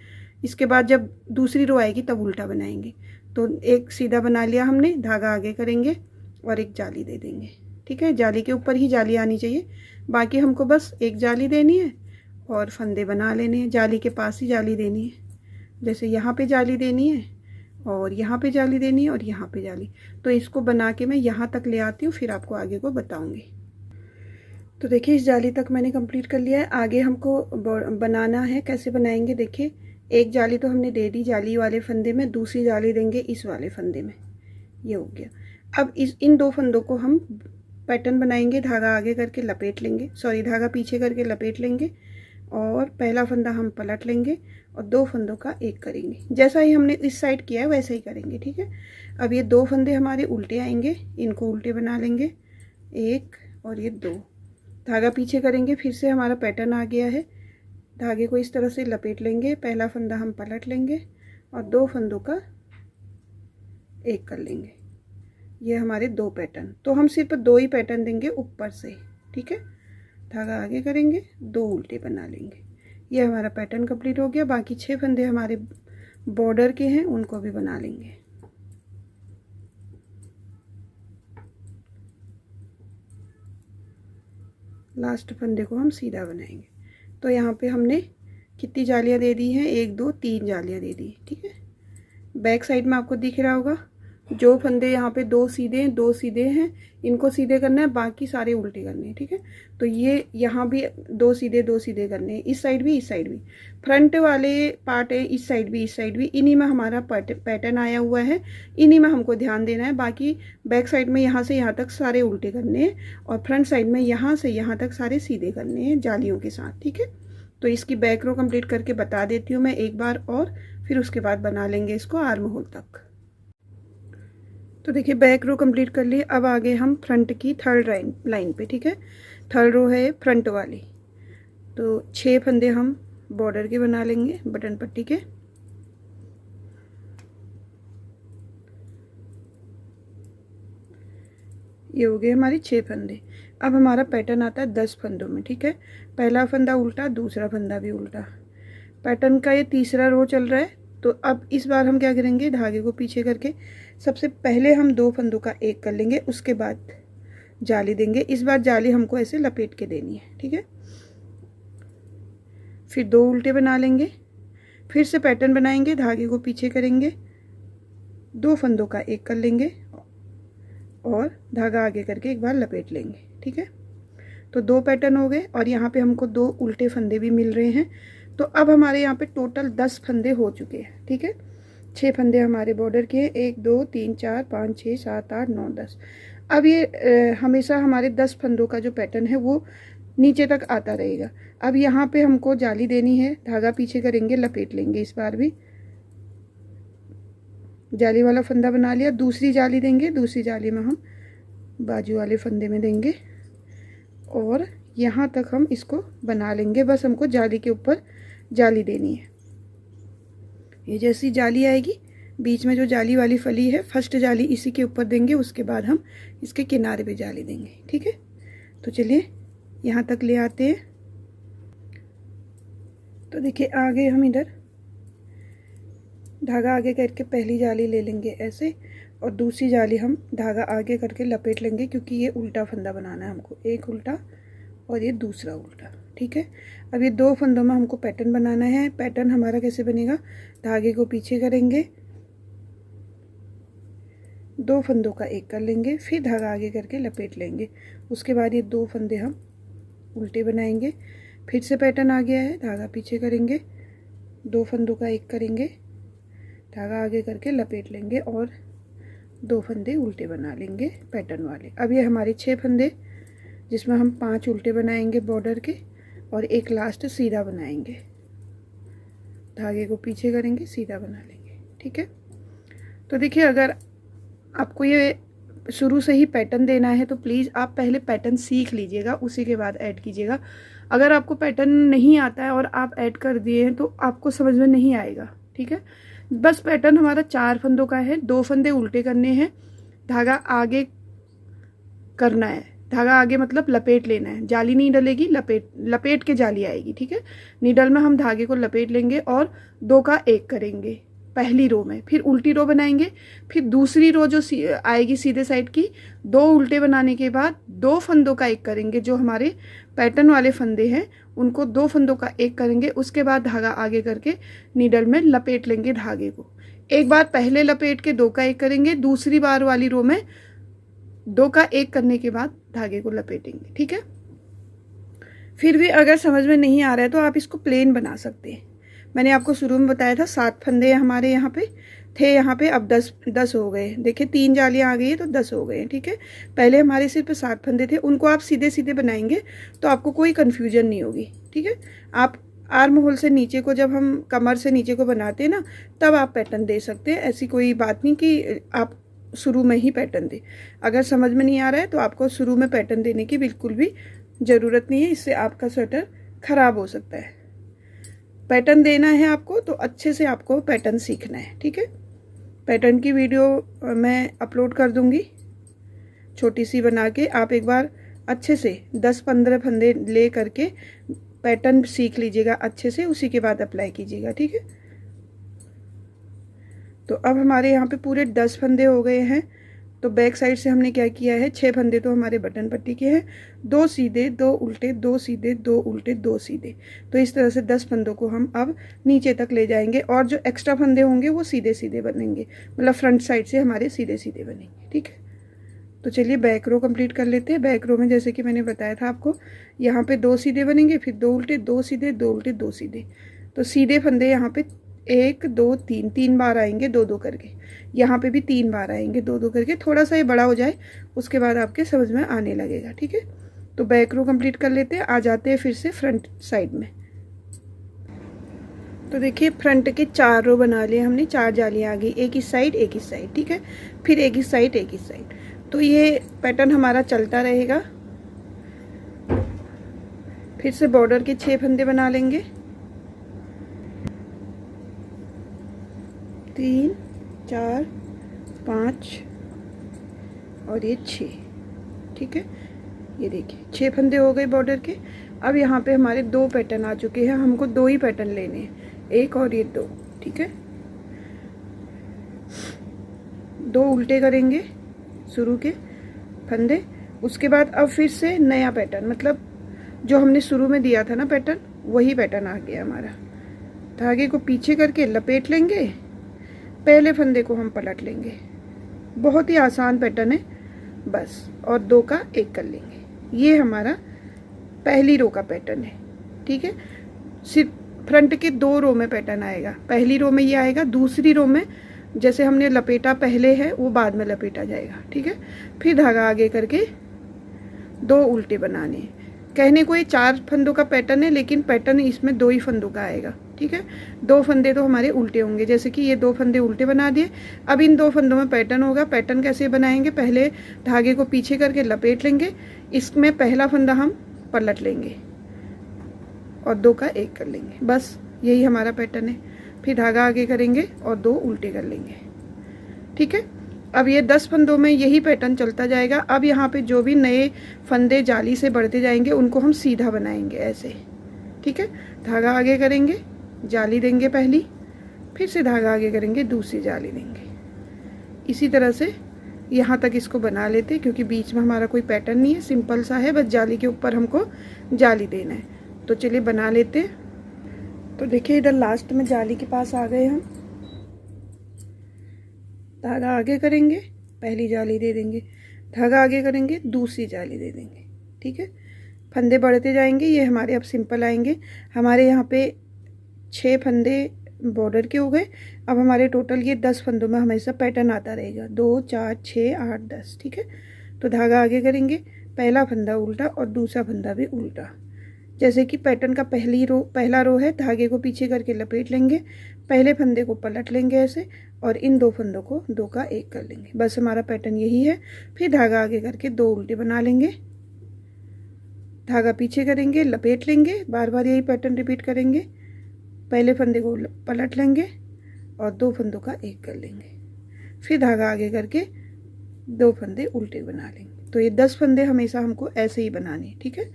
इसके बाद जब दूसरी रो आएगी तब उल्टा बनाएंगे। तो एक सीधा बना लिया हमने, धागा आगे करेंगे और एक जाली दे देंगे, ठीक है। जाली के ऊपर ही जाली आनी चाहिए, बाकी हमको बस एक जाली देनी है और फंदे बना लेने हैं। जाली के पास ही जाली देनी है, जैसे यहाँ पे जाली देनी है और यहाँ पे जाली देनी है और यहाँ पे जाली। तो इसको बना के मैं यहाँ तक ले आती हूँ, फिर आपको आगे को बताऊँगी। तो देखिए इस जाली तक मैंने कंप्लीट कर लिया है। आगे हमको बनाना है, कैसे बनाएंगे। देखिए एक जाली तो हमने दे दी जाली वाले फंदे में, दूसरी जाली देंगे इस वाले फंदे में, ये हो गया। अब इन 2 फंदों को हम पैटर्न बनाएंगे। धागा आगे करके लपेट लेंगे, सॉरी धागा पीछे करके लपेट लेंगे और पहला फंदा हम पलट लेंगे और 2 फंदों का 1 करेंगे। जैसा ही हमने इस साइड किया है वैसा ही करेंगे, ठीक है। अब ये 2 फंदे हमारे उल्टे आएंगे, इनको उल्टे बना लेंगे, 1 और ये 2। धागा पीछे करेंगे, फिर से हमारा पैटर्न आ गया है। धागे को इस तरह से लपेट लेंगे, पहला फंदा हम पलट लेंगे और 2 फंदों का एक कर लेंगे। ये हमारे 2 पैटर्न, तो हम सिर्फ 2 ही पैटर्न देंगे ऊपर से, ठीक है। धागा आगे करेंगे, 2 उल्टे बना लेंगे। ये हमारा पैटर्न कंप्लीट हो गया। बाकी 6 फंदे हमारे बॉर्डर के हैं, उनको भी बना लेंगे। लास्ट फंदे को हम सीधा बनाएंगे। तो यहाँ पे हमने कितनी जालियाँ दे दी हैं, 1 2 3 जालियाँ दे दी, ठीक है। बैक साइड में आपको दिख रहा होगा जो फंदे यहाँ पे 2 सीधे हैं, इनको सीधे करना है, बाकी सारे उल्टे करने हैं, ठीक है। तो ये यहाँ भी 2 सीधे करने हैं, इस साइड भी इस साइड भी। फ्रंट वाले पार्ट है इस साइड भी, इन्हीं में हमारा पैटर्न आया हुआ है, इन्हीं में हमको ध्यान देना है। बाकी बैक साइड में यहाँ से यहाँ तक सारे उल्टे करने हैं और फ्रंट साइड में यहाँ से यहाँ तक सारे सीधे करने हैं जालियों के साथ, ठीक है। तो इसकी बैक रो कंप्लीट करके बता देती हूँ मैं एक बार और, फिर उसके बाद बना लेंगे इसको आर्म होल तक। तो देखिए बैक रो कंप्लीट कर ली। अब आगे हम फ्रंट की थर्ड लाइन पे, ठीक है। थर्ड रो है फ्रंट वाली, तो 6 फंदे हम बॉर्डर के बना लेंगे बटन पट्टी के। ये हो गए हमारे 6 फंदे। अब हमारा पैटर्न आता है 10 फंदों में, ठीक है। पहला फंदा उल्टा, दूसरा फंदा भी उल्टा। पैटर्न का ये तीसरा रो चल रहा है। तो अब इस बार हम क्या करेंगे, धागे को पीछे करके सबसे पहले हम 2 फंदों का एक कर लेंगे, उसके बाद जाली देंगे। इस बार जाली हमको ऐसे लपेट के देनी है, ठीक है। फिर 2 उल्टे बना लेंगे, फिर से पैटर्न बनाएंगे, धागे को पीछे करेंगे, 2 फंदों का एक कर लेंगे और धागा आगे करके एक बार लपेट लेंगे, ठीक है। तो 2 पैटर्न हो गए और यहाँ पे हमको 2 उल्टे फंदे भी मिल रहे हैं। तो अब हमारे यहाँ पे टोटल 10 फंदे हो चुके हैं, ठीक है। 6 फंदे हमारे बॉर्डर के हैं, 1 2 3 4 5 6 7 8 9 10। अब ये हमेशा हमारे 10 फंदों का जो पैटर्न है वो नीचे तक आता रहेगा। अब यहाँ पे हमको जाली देनी है, धागा पीछे करेंगे, लपेट लेंगे। इस बार भी जाली वाला फंदा बना लिया, दूसरी जाली देंगे, दूसरी जाली में हम बाजू वाले फंदे में देंगे और यहाँ तक हम इसको बना लेंगे। बस हमको जाली के ऊपर जाली देनी है। ये जैसी जाली आएगी, बीच में जो जाली वाली फली है, फर्स्ट जाली इसी के ऊपर देंगे, उसके बाद हम इसके किनारे पे जाली देंगे, ठीक है। तो चलिए यहाँ तक ले आते हैं। तो देखिए आगे हम इधर धागा आगे करके पहली जाली ले लेंगे ऐसे, और दूसरी जाली हम धागा आगे करके लपेट लेंगे, क्योंकि ये उल्टा फंदा बनाना है हमको, एक उल्टा और ये दूसरा उल्टा, ठीक है। अब ये 2 फंदों में हमको पैटर्न बनाना है। पैटर्न हमारा कैसे बनेगा, धागे को पीछे करेंगे, 2 फंदों का एक कर लेंगे, फिर धागा आगे करके लपेट लेंगे। उसके बाद ये 2 फंदे हम उल्टे बनाएंगे। फिर से पैटर्न आ गया है, धागा पीछे करेंगे, 2 फंदों का एक करेंगे, धागा आगे करके लपेट लेंगे और 2 फंदे उल्टे बना लेंगे पैटर्न वाले। अब ये हमारे 6 फंदे, जिसमें हम 5 उल्टे बनाएंगे बॉर्डर के और एक लास्ट सीधा बनाएंगे। धागे को पीछे करेंगे, सीधा बना लेंगे, ठीक है। तो देखिए अगर आपको ये शुरू से ही पैटर्न देना है तो प्लीज़ आप पहले पैटर्न सीख लीजिएगा, उसी के बाद ऐड कीजिएगा। अगर आपको पैटर्न नहीं आता है और आप ऐड कर दिए हैं तो आपको समझ में नहीं आएगा, ठीक है। बस पैटर्न हमारा 4 फंदों का है, 2 फंदे उल्टे करने हैं, धागा आगे करना है, धागा आगे मतलब लपेट लेना है, जाली नहीं डलेगी, लपेट के जाली आएगी, ठीक है। नीडल में हम धागे को लपेट लेंगे और 2 का एक करेंगे पहली रो में, फिर उल्टी रो बनाएंगे, फिर दूसरी रो जो आएगी सीधे साइड की, 2 उल्टे बनाने के बाद 2 फंदों का एक करेंगे, जो हमारे पैटर्न वाले फंदे हैं उनको 2 फंदों का एक करेंगे। उसके बाद धागा आगे करके नीडल में लपेट लेंगे धागे को। एक बार पहले लपेट के 2 का एक करेंगे, दूसरी बार वाली रो में 2 का एक करने के बाद धागे को लपेटेंगे, ठीक है। फिर भी अगर समझ में नहीं आ रहा है तो आप इसको प्लेन बना सकते हैं। मैंने आपको शुरू में बताया था 7 फंदे हमारे यहाँ पे थे, यहाँ पे अब 10 हो गए। देखिए 3 जालियाँ आ गई है तो 10 हो गए, ठीक है। पहले हमारे सिर्फ 7 फंदे थे, उनको आप सीधे सीधे बनाएंगे तो आपको कोई कन्फ्यूजन नहीं होगी, ठीक है। आप आर्म होल से नीचे को, जब हम कमर से नीचे को बनाते हैं ना, तब आप पैटर्न दे सकते हैं। ऐसी कोई बात नहीं कि आप शुरू में ही पैटर्न दें। अगर समझ में नहीं आ रहा है तो आपको शुरू में पैटर्न देने की बिल्कुल भी ज़रूरत नहीं है, इससे आपका स्वेटर ख़राब हो सकता है। पैटर्न देना है आपको तो अच्छे से आपको पैटर्न सीखना है, ठीक है। पैटर्न की वीडियो मैं अपलोड कर दूंगी छोटी सी बना के। आप एक बार अच्छे से 10-15 फंदे ले करके पैटर्न सीख लीजिएगा अच्छे से, उसी के बाद अप्लाई कीजिएगा, ठीक है। तो अब हमारे यहाँ पे पूरे 10 फंदे हो गए हैं। तो बैक साइड से हमने क्या किया है, 6 फंदे तो हमारे बटन पट्टी के हैं, 2 सीधे 2 उल्टे, 2 सीधे 2 उल्टे 2 सीधे। तो इस तरह से 10 फंदों को हम अब नीचे तक ले जाएंगे और जो एक्स्ट्रा फंदे होंगे वो सीधे सीधे बनेंगे, मतलब फ्रंट साइड से हमारे सीधे सीधे बनेंगे, ठीक है। तो चलिए बैक रो कंप्लीट कर लेते हैं। बैक रो में जैसे कि मैंने बताया था आपको, यहाँ पे 2 सीधे बनेंगे, फिर 2 उल्टे, 2 सीधे, 2 उल्टे, 2 सीधे। तो सीधे फंदे यहाँ पे 1 2 3 3 बार आएंगे 2-2 करके। यहाँ पे भी 3 बार आएंगे 2-2 करके। थोड़ा सा ये बड़ा हो जाए उसके बाद आपके समझ में आने लगेगा, ठीक है। तो बैक रो कंप्लीट कर लेते हैं। आ जाते हैं फिर से फ्रंट साइड में। तो देखिए फ्रंट के 4 रो बना लिए हमने, 4 जालियाँ आ गई, एक इस साइड एक इस साइड, ठीक है। फिर एक इस साइड एक इस साइड। तो ये पैटर्न हमारा चलता रहेगा। फिर से बॉर्डर के 6 फंदे बना लेंगे, 3 4 5 और ये 6, ठीक है। ये देखिए 6 फंदे हो गए बॉर्डर के। अब यहाँ पे हमारे 2 पैटर्न आ चुके हैं, हमको 2 ही पैटर्न लेने हैं, एक और ये 2, ठीक है। 2 उल्टे करेंगे शुरू के फंदे। उसके बाद अब फिर से नया पैटर्न, मतलब जो हमने शुरू में दिया था ना पैटर्न, वही पैटर्न आ गया हमारा। धागे को पीछे करके लपेट लेंगे, पहले फंदे को हम पलट लेंगे। बहुत ही आसान पैटर्न है बस, और 2 का 1 कर लेंगे। ये हमारा पहली रो का पैटर्न है, ठीक है। सिर्फ फ्रंट के 2 रो में पैटर्न आएगा। पहली रो में ये आएगा, दूसरी रो में जैसे हमने लपेटा पहले है वो बाद में लपेटा जाएगा, ठीक है। फिर धागा आगे करके 2 उल्टे बनाने हैं। कहने को ये 4 फंदों का पैटर्न है, लेकिन पैटर्न इसमें 2 ही फंदों का आएगा, ठीक है। 2 फंदे तो हमारे उल्टे होंगे, जैसे कि ये 2 फंदे उल्टे बना दिए। अब इन 2 फंदों में पैटर्न होगा। पैटर्न कैसे बनाएंगे, पहले धागे को पीछे करके लपेट लेंगे, इसमें पहला फंदा हम पलट लेंगे और 2 का 1 कर लेंगे, बस यही हमारा पैटर्न है। फिर धागा आगे करेंगे और 2 उल्टे कर लेंगे, ठीक है। अब ये 10 फंदों में यही पैटर्न चलता जाएगा। अब यहाँ पे जो भी नए फंदे जाली से बढ़ते जाएंगे उनको हम सीधा बनाएंगे ऐसे, ठीक है। धागा आगे करेंगे, जाली देंगे पहली, फिर से धागा आगे करेंगे, दूसरी जाली देंगे। इसी तरह से यहाँ तक इसको बना लेते, क्योंकि बीच में हमारा कोई पैटर्न नहीं है, सिंपल सा है, बस जाली के ऊपर हमको जाली देना है। तो चलिए बना लेते हैं। तो देखिए इधर लास्ट में जाली के पास आ गए हम। धागा आगे करेंगे, पहली जाली दे देंगे, धागा आगे करेंगे, दूसरी जाली दे देंगे, ठीक है। फंदे बढ़ते जाएंगे, ये हमारे अब सिंपल आएंगे। हमारे यहाँ पे 6 फंदे बॉर्डर के हो गए। अब हमारे टोटल ये 10 फंदों में हमेशा पैटर्न आता रहेगा, 2 4 6 8 10, ठीक है। तो धागा आगे करेंगे, पहला फंदा उल्टा और दूसरा फंदा भी उल्टा। जैसे कि पैटर्न का पहला रो है, धागे को पीछे करके लपेट लेंगे, पहले फंदे को पलट लेंगे ऐसे, और इन 2 फंदों को 2 का 1 कर लेंगे, बस हमारा पैटर्न यही है। फिर धागा आगे करके 2 उल्टे बना लेंगे, धागा पीछे करेंगे, लपेट लेंगे, बार बार यही पैटर्न रिपीट करेंगे। पहले फंदे को पलट लेंगे और 2 फंदों का 1 कर लेंगे, फिर धागा आगे करके 2 फंदे उल्टे बना लेंगे। तो ये 10 फंदे हमेशा हमको ऐसे ही बनाने, ठीक है।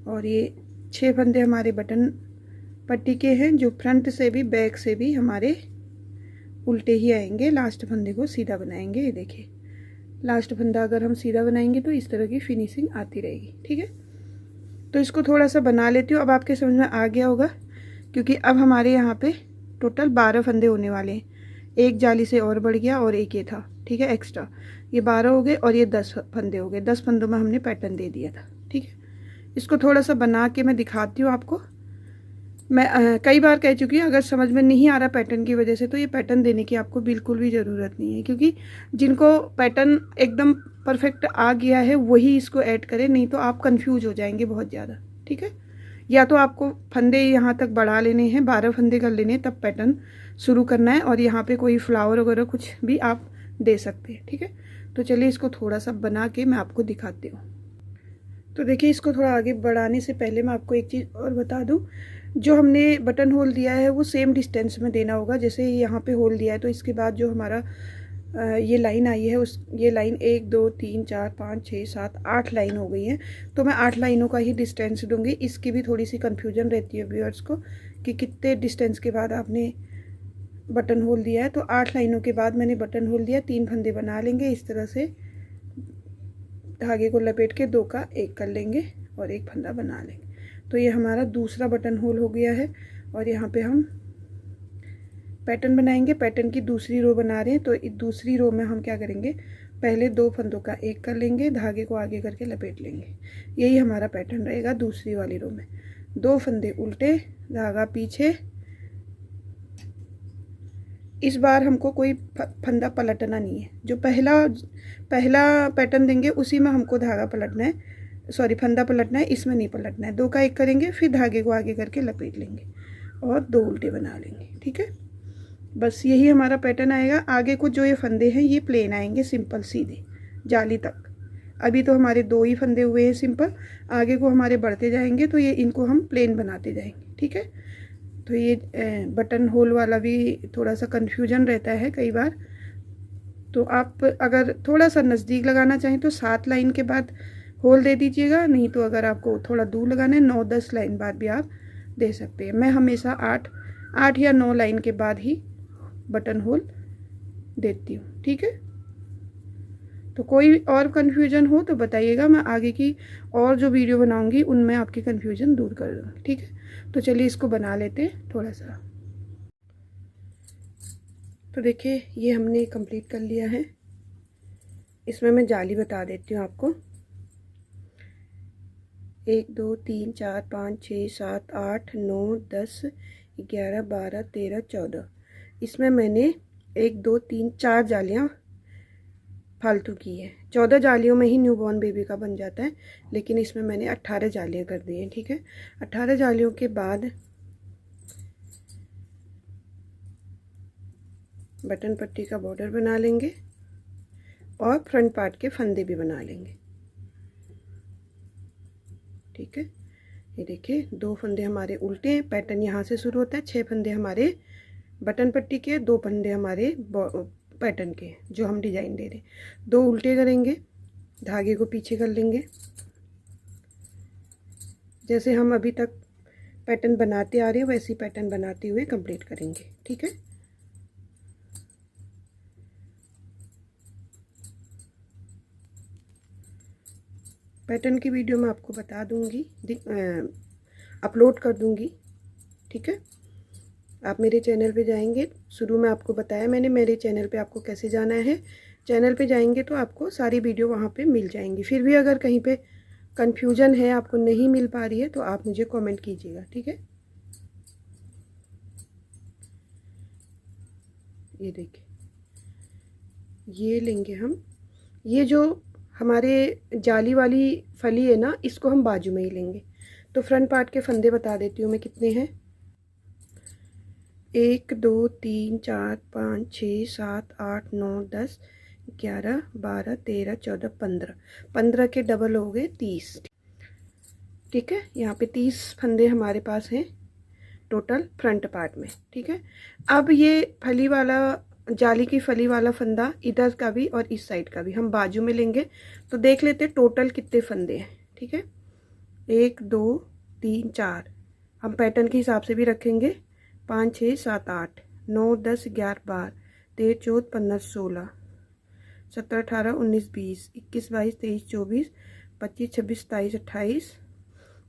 और ये 6 फंदे हमारे बटन पट्टी के हैं, जो फ्रंट से भी बैक से भी हमारे उल्टे ही आएंगे। लास्ट फंदे को सीधा बनाएंगे, ये देखिए लास्ट फंदा अगर हम सीधा बनाएंगे तो इस तरह की फिनिशिंग आती रहेगी, ठीक है। तो इसको थोड़ा सा बना लेती हूँ, अब आपके समझ में आ गया होगा, क्योंकि अब हमारे यहाँ पे टोटल 12 फंदे होने वाले हैं। एक जाली से और बढ़ गया और एक ये था, ठीक है, एक्स्ट्रा। ये 12 हो गए और ये 10 फंदे हो गए। 10 फंदों में हमने पैटर्न दे दिया था, ठीक है। इसको थोड़ा सा बना के मैं दिखाती हूँ आपको। मैं कई बार कह चुकी हूँ, अगर समझ में नहीं आ रहा पैटर्न की वजह से तो ये पैटर्न देने की आपको बिल्कुल भी ज़रूरत नहीं है, क्योंकि जिनको पैटर्न एकदम परफेक्ट आ गया है वही इसको ऐड करें, नहीं तो आप कंफ्यूज हो जाएंगे बहुत ज़्यादा, ठीक है। या तो आपको फंदे यहाँ तक बढ़ा लेने हैं, 12 फंदे कर लेने, तब पैटर्न शुरू करना है। और यहाँ पे कोई फ्लावर वगैरह कुछ भी आप दे सकते हैं। ठीक है, तो चलिए इसको थोड़ा सा बना के मैं आपको दिखाती हूँ। तो देखिए, इसको थोड़ा आगे बढ़ाने से पहले मैं आपको एक चीज़ और बता दूँ, जो हमने बटन होल दिया है वो सेम डिस्टेंस में देना होगा। जैसे यहाँ पे होल दिया है तो इसके बाद जो हमारा ये लाइन आई है उस ये लाइन 1 2 3 4 5 6 7 8 लाइन हो गई है, तो मैं 8 लाइनों का ही डिस्टेंस दूंगी। इसकी भी थोड़ी सी कन्फ्यूजन रहती है व्यूअर्स को कि कितने डिस्टेंस के बाद आपने बटन होल दिया है। तो 8 लाइनों के बाद मैंने बटन होल दिया, 3 फंदे बना लेंगे। इस तरह से धागे को लपेट के 2 का 1 कर लेंगे और 1 फंदा बना लेंगे। तो ये हमारा दूसरा बटन होल हो गया है। और यहाँ पे हम पैटर्न बनाएंगे। पैटर्न की दूसरी रो बना रहे हैं, तो इस दूसरी रो में हम क्या करेंगे, पहले 2 फंदों का 1 कर लेंगे, धागे को आगे करके लपेट लेंगे। यही हमारा पैटर्न रहेगा दूसरी वाली रो में। 2 फंदे उल्टे, धागा पीछे। इस बार हमको कोई फंदा पलटना नहीं है। जो पहला पैटर्न देंगे उसी में हमको धागा पलटना है, सॉरी फंदा पलटना है, इसमें नहीं पलटना है। 2 का 1 करेंगे, फिर धागे को आगे करके लपेट लेंगे और 2 उल्टे बना लेंगे। ठीक है, बस यही हमारा पैटर्न आएगा। आगे को जो ये फंदे हैं ये प्लेन आएंगे, सिंपल सीधे जाली तक। अभी तो हमारे 2 ही फंदे हुए हैं सिंपल, आगे को हमारे बढ़ते जाएंगे तो ये इनको हम प्लेन बनाते जाएंगे। ठीक है, तो ये बटन होल वाला भी थोड़ा सा कन्फ्यूजन रहता है कई बार। तो आप अगर थोड़ा सा नज़दीक लगाना चाहें तो 7 लाइन के बाद होल दे दीजिएगा, नहीं तो अगर आपको थोड़ा दूर लगाना है 9-10 लाइन बाद भी आप दे सकते हैं। मैं हमेशा 8 या 9 लाइन के बाद ही बटन होल देती हूँ। ठीक है, तो कोई और कन्फ्यूजन हो तो बताइएगा, मैं आगे की और जो वीडियो बनाऊंगी उनमें आपकी कन्फ्यूजन दूर कर दूँगी। ठीक है, तो चलिए इसको बना लेते हैं थोड़ा सा। तो देखिए, ये हमने कंप्लीट कर लिया है। इसमें मैं जाली बता देती हूँ आपको। 1 2 3 4 5 6 7 8 9 10 11 12 13 14। इसमें मैंने 1 2 3 4 जालियाँ फालतू की है। 14 जालियों में ही न्यूबॉर्न बेबी का बन जाता है, लेकिन इसमें मैंने 18 जालियाँ कर दी हैं। ठीक है, 18 जालियों के बाद बटन पट्टी का बॉर्डर बना लेंगे और फ्रंट पार्ट के फंदे भी बना लेंगे। ठीक है, ये देखिए 2 फंदे हमारे उल्टे, पैटर्न यहाँ से शुरू होता है। 6 फंदे हमारे बटन पट्टी के, 2 फंदे हमारे पैटर्न के जो हम डिजाइन दे रहे हैं। 2 उल्टे करेंगे, धागे को पीछे कर लेंगे, जैसे हम अभी तक पैटर्न बनाते आ रहे हैं वैसे पैटर्न बनाते हुए कंप्लीट करेंगे। ठीक है, पैटर्न की वीडियो मैं आपको बता दूंगी, अपलोड कर दूंगी। ठीक है, आप मेरे चैनल पे जाएंगे, शुरू में आपको बताया मैंने मेरे चैनल पे आपको कैसे जाना है। चैनल पे जाएंगे तो आपको सारी वीडियो वहाँ पे मिल जाएंगी। फिर भी अगर कहीं पे कंफ्यूजन है, आपको नहीं मिल पा रही है, तो आप मुझे कमेंट कीजिएगा। ठीक है, ये देखिए, ये लेंगे हम, ये जो हमारे जाली वाली फली है ना, इसको हम बाजू में ही लेंगे। तो फ्रंट पार्ट के फंदे बता देती हूँ मैं कितने हैं। 1 2 3 4 5 6 7 8 9 10 11 12 13 14 15। 15 के डबल हो गए 30। ठीक है, यहाँ पे 30 फंदे हमारे पास हैं टोटल फ्रंट पार्ट में। ठीक है, अब ये फली वाला, जाली की फली वाला फंदा इधर का भी और इस साइड का भी हम बाजू में लेंगे। तो देख लेते हैं टोटल कितने फंदे हैं। ठीक है, 1 2 3 4, हम पैटर्न के हिसाब से भी रखेंगे। 5 6 7 8 9 10 11 12 13 14 15 16 17 18 19 20 21 22 23 24 25 26 27 28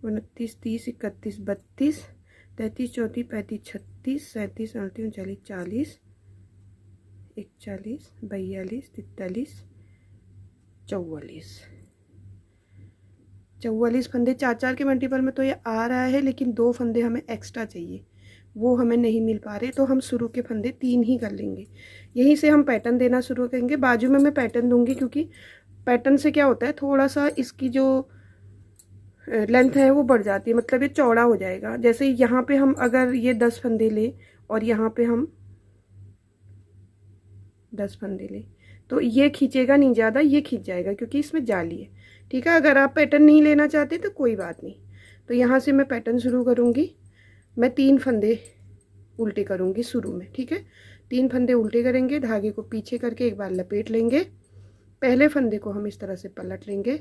29 30 31 32 33 34 35 36 37 38 39 40 41 42 43 44 44 फंदे 4-4 के मल्टीपल में तो ये आ रहा है, लेकिन 2 फंदे हमें एक्स्ट्रा चाहिए, वो हमें नहीं मिल पा रहे। तो हम शुरू के फंदे 3 ही कर लेंगे। यहीं से हम पैटर्न देना शुरू करेंगे। बाजू में मैं पैटर्न दूंगी, क्योंकि पैटर्न से क्या होता है, थोड़ा सा इसकी जो लेंथ है वो बढ़ जाती है, मतलब ये चौड़ा हो जाएगा। जैसे यहाँ पे हम अगर ये 10 फंदे लें और यहाँ पे हम 10 फंदे लें, तो ये खींचेगा नहीं ज़्यादा, ये खींच जाएगा क्योंकि इसमें जाली है। ठीक है, अगर आप पैटर्न नहीं लेना चाहते तो कोई बात नहीं। तो यहाँ से मैं पैटर्न शुरू करूँगी। मैं 3 फंदे उल्टे करूँगी शुरू में। ठीक है, 3 फंदे उल्टे करेंगे, धागे को पीछे करके एक बार लपेट लेंगे, पहले फंदे को हम इस तरह से पलट लेंगे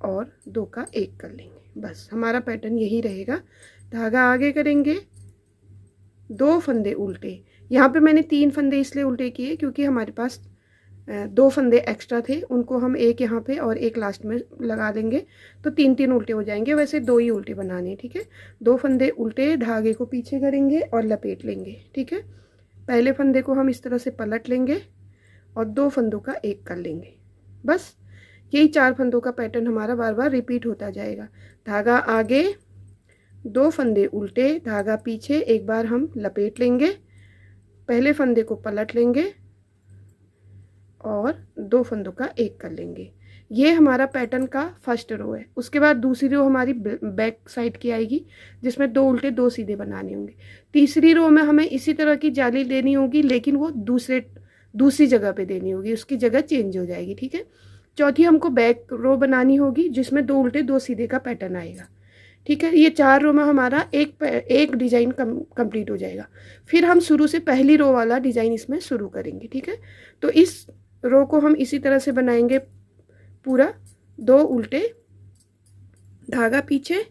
और 2 का 1 कर लेंगे। बस हमारा पैटर्न यही रहेगा। धागा आगे करेंगे, 2 फंदे उल्टे। यहाँ पे मैंने 3 फंदे इसलिए उल्टे किए क्योंकि हमारे पास 2 फंदे एक्स्ट्रा थे, उनको हम एक यहाँ पे और एक लास्ट में लगा देंगे तो 3-3 उल्टे हो जाएंगे। वैसे 2 ही उल्टे बनाने। ठीक है, 2 फंदे उल्टे, धागे को पीछे करेंगे और लपेट लेंगे। ठीक है, पहले फंदे को हम इस तरह से पलट लेंगे और 2 फंदों का 1 कर लेंगे। बस यही 4 फंदों का पैटर्न हमारा बार बार रिपीट होता जाएगा। धागा आगे, 2 फंदे उल्टे, धागा पीछे, एक बार हम लपेट लेंगे, पहले फंदे को पलट लेंगे और 2 फंदों का 1 कर लेंगे। ये हमारा पैटर्न का फर्स्ट रो है। उसके बाद दूसरी रो हमारी बैक साइड की आएगी जिसमें 2 उल्टे 2 सीधे बनाने होंगे। तीसरी रो में हमें इसी तरह की जाली देनी होगी, लेकिन वो दूसरी जगह पे देनी होगी, उसकी जगह चेंज हो जाएगी। ठीक है, चौथी हमको बैक रो बनानी होगी जिसमें 2 उल्टे 2 सीधे का पैटर्न आएगा। ठीक है, ये 4 रो में हमारा एक डिजाइन कंप्लीट हो जाएगा। फिर हम शुरू से पहली रो वाला डिजाइन इसमें शुरू करेंगे। ठीक है, तो इस रो को हम इसी तरह से बनाएंगे पूरा। 2 उल्टे, धागा पीछे,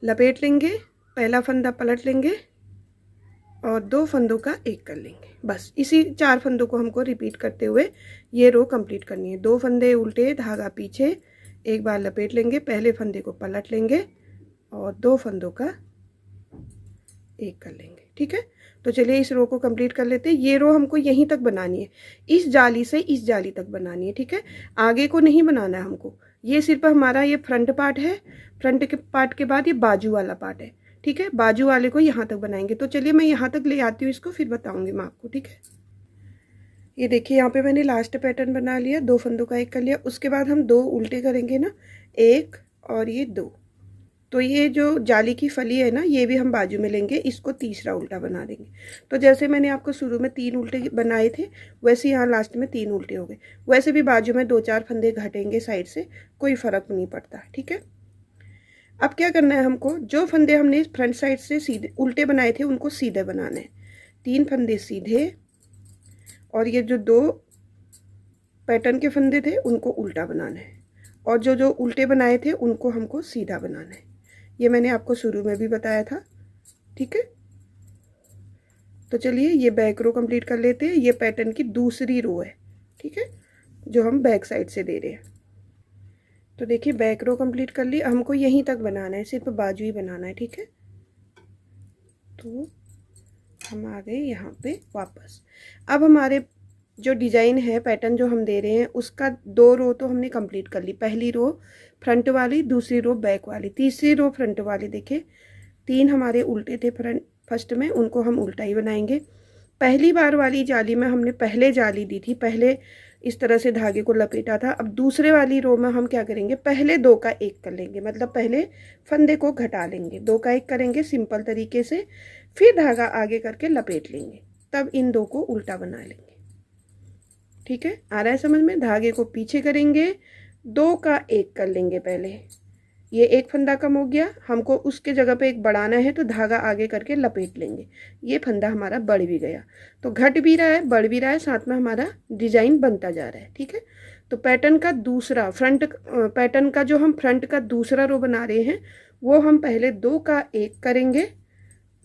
लपेट लेंगे, पहला फंदा पलट लेंगे और 2 फंदों का 1 कर लेंगे। बस इसी 4 फंदों को हमको रिपीट करते हुए ये रो कंप्लीट करनी है। 2 फंदे उल्टे, धागा पीछे, एक बार लपेट लेंगे, पहले फंदे को पलट लेंगे और 2 फंदों का 1 कर लेंगे। ठीक है, तो चलिए इस रो को कंप्लीट कर लेते हैं। ये रो हमको यहीं तक बनानी है, इस जाली से इस जाली तक बनानी है। ठीक है, आगे को नहीं बनाना है हमको। ये सिर्फ हमारा ये फ्रंट पार्ट है, फ्रंट के पार्ट के बाद ये बाजू वाला पार्ट है। ठीक है, बाजू वाले को यहाँ तक बनाएंगे। तो चलिए मैं यहाँ तक ले आती हूँ इसको, फिर बताऊंगी मैं आपको। ठीक है, ये देखिए यहाँ पे मैंने लास्ट पैटर्न बना लिया, 2 फंदों का 1 कर लिया। उसके बाद हम 2 उल्टे करेंगे ना, 1 और ये 2। तो ये जो जाली की फली है ना, ये भी हम बाजू में लेंगे, इसको तीसरा उल्टा बना देंगे। तो जैसे मैंने आपको शुरू में 3 उल्टे बनाए थे, वैसे यहाँ लास्ट में 3 उल्टे हो गए। वैसे भी बाजू में 2-4 फंदे घटेंगे साइड से, कोई फर्क नहीं पड़ता। ठीक है, अब क्या करना है हमको, जो फंदे हमने फ्रंट साइड से सीधे उल्टे बनाए थे उनको सीधे बनाना है। 3 फंदे सीधे और ये जो 2 पैटर्न के फंदे थे उनको उल्टा बनाना है, और जो उल्टे बनाए थे उनको हमको सीधा बनाना है। ये मैंने आपको शुरू में भी बताया था। ठीक है, तो चलिए ये बैक रो कंप्लीट कर लेते हैं। ये पैटर्न की दूसरी रो है। ठीक है, जो हम बैक साइड से दे रहे हैं। तो देखिए बैक रो कंप्लीट कर ली, हमको यहीं तक बनाना है, सिर्फ बाजू ही बनाना है। ठीक है, तो हम आ गए यहाँ पे वापस। अब हमारे जो डिज़ाइन है, पैटर्न जो हम दे रहे हैं, उसका 2 रो तो हमने कंप्लीट कर ली। पहली रो फ्रंट वाली, दूसरी रो बैक वाली, तीसरी रो फ्रंट वाली। देखिए 3 हमारे उल्टे थे फर्स्ट में, उनको हम उल्टा ही बनाएंगे। पहली बार वाली जाली में हमने पहले जाली दी थी, पहले इस तरह से धागे को लपेटा था। अब दूसरे वाली रो में हम क्या करेंगे, पहले 2 का 1 कर लेंगे, मतलब पहले फंदे को घटा लेंगे, 2 का 1 करेंगे सिंपल तरीके से, फिर धागा आगे करके लपेट लेंगे, तब इन 2 को उल्टा बना लेंगे। ठीक है, आ रहा है समझ में। धागे को पीछे करेंगे, 2 का 1 कर लेंगे। पहले ये एक फंदा कम हो गया, हमको उसके जगह पे एक बढ़ाना है, तो धागा आगे करके लपेट लेंगे। ये फंदा हमारा बढ़ भी गया, तो घट भी रहा है, बढ़ भी रहा है, साथ में हमारा डिजाइन बनता जा रहा है। ठीक है, तो पैटर्न का दूसरा पैटर्न का जो हम फ्रंट का दूसरा रो बना रहे हैं, वो हम पहले 2 का 1 करेंगे,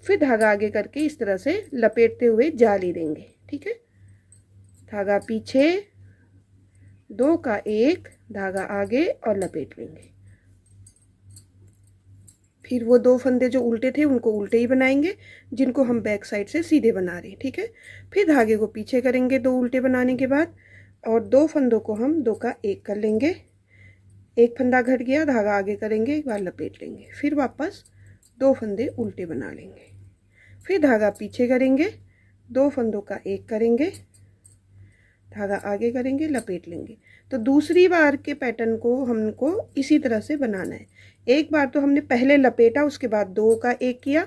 फिर धागा आगे करके इस तरह से लपेटते हुए जाली देंगे। ठीक है, धागा पीछे, 2 का 1, धागा आगे और लपेट लेंगे। फिर वो 2 फंदे जो उल्टे थे उनको उल्टे ही बनाएंगे, जिनको हम बैक साइड से सीधे बना रहे हैं। ठीक है, फिर धागे को पीछे करेंगे 2 उल्टे बनाने के बाद, और 2 फंदों को हम 2 का 1 कर लेंगे। एक फंदा घट गया, धागा आगे करेंगे, एक बार लपेट लेंगे, फिर वापस 2 फंदे उल्टे बना लेंगे, फिर धागा पीछे करेंगे, 2 फंदों का 1 करेंगे, धागा आगे करेंगे, लपेट लेंगे। तो दूसरी बार के पैटर्न को हमको इसी तरह से बनाना है। एक बार तो हमने पहले लपेटा, उसके बाद 2 का 1 किया,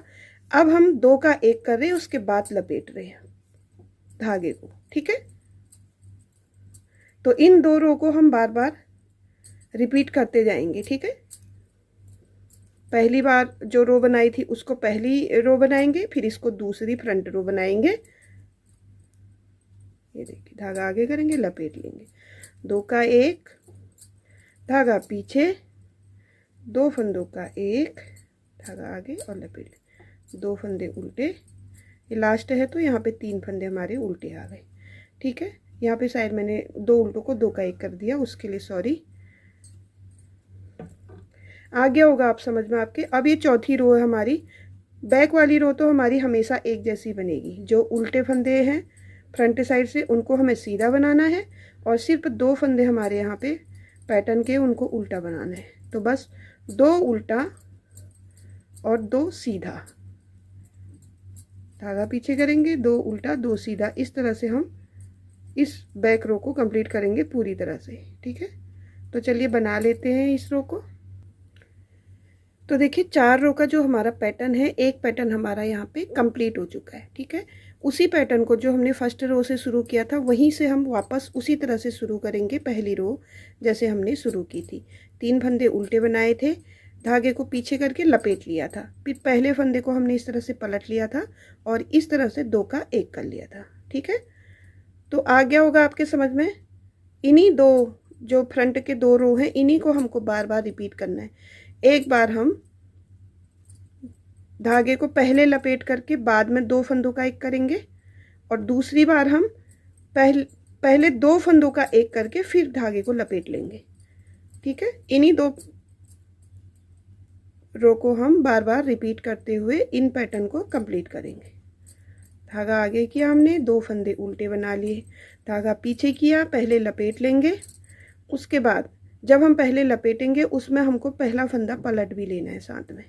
अब हम 2 का 1 कर रहे हैं, उसके बाद लपेट रहे हैं धागे को। ठीक है, तो इन 2 रो को हम बार बार रिपीट करते जाएंगे, ठीक है। पहली बार जो रो बनाई थी उसको पहली रो बनाएंगे, फिर इसको दूसरी फ्रंट रो बनाएंगे। ये देखिए, धागा आगे करेंगे, लपेट लेंगे, 2 का 1, धागा पीछे, 2 फंदों का 1, धागा आगे और लपेट, 2 फंदे उल्टे। ये लास्ट है तो यहाँ पे 3 फंदे हमारे उल्टे आ गए, ठीक है। यहाँ पे शायद मैंने 2 उल्टों को 2 का 1 कर दिया, उसके लिए सॉरी। आ गया होगा आप समझ में आपके। अब ये चौथी रो है हमारी। बैक वाली रो तो हमारी हमेशा एक जैसी बनेगी। जो उल्टे फंदे हैं फ्रंट साइड से उनको हमें सीधा बनाना है, और सिर्फ 2 फंदे हमारे यहाँ पे पैटर्न के उनको उल्टा बनाना है। तो बस 2 उल्टा और 2 सीधा, धागा पीछे करेंगे, 2 उल्टा 2 सीधा, इस तरह से हम इस बैक रो को कंप्लीट करेंगे पूरी तरह से, ठीक है। तो चलिए बना लेते हैं इस रो को। तो देखिए 4 रो का जो हमारा पैटर्न है, एक पैटर्न हमारा यहाँ पे कंप्लीट हो चुका है, ठीक है। उसी पैटर्न को जो हमने फर्स्ट रो से शुरू किया था वहीं से हम वापस उसी तरह से शुरू करेंगे। पहली रो जैसे हमने शुरू की थी, 3 फंदे उल्टे बनाए थे, धागे को पीछे करके लपेट लिया था, फिर पहले फंदे को हमने इस तरह से पलट लिया था और इस तरह से 2 का 1 कर लिया था, ठीक है। तो आ गया होगा आपके समझ में। इन्हीं 2 जो फ्रंट के 2 रो हैं इन्हीं को हमको बार बार रिपीट करना है। एक बार हम धागे को पहले लपेट करके बाद में 2 फंदों का 1 करेंगे, और दूसरी बार हम पहले 2 फंदों का 1 करके फिर धागे को लपेट लेंगे, ठीक है। इन्हीं 2 रो को हम बार बार रिपीट करते हुए इन पैटर्न को कंप्लीट करेंगे। धागा आगे किया हमने, 2 फंदे उल्टे बना लिए, धागा पीछे किया, पहले लपेट लेंगे। उसके बाद जब हम पहले लपेटेंगे उसमें हमको पहला फंदा पलट भी लेना है, साथ में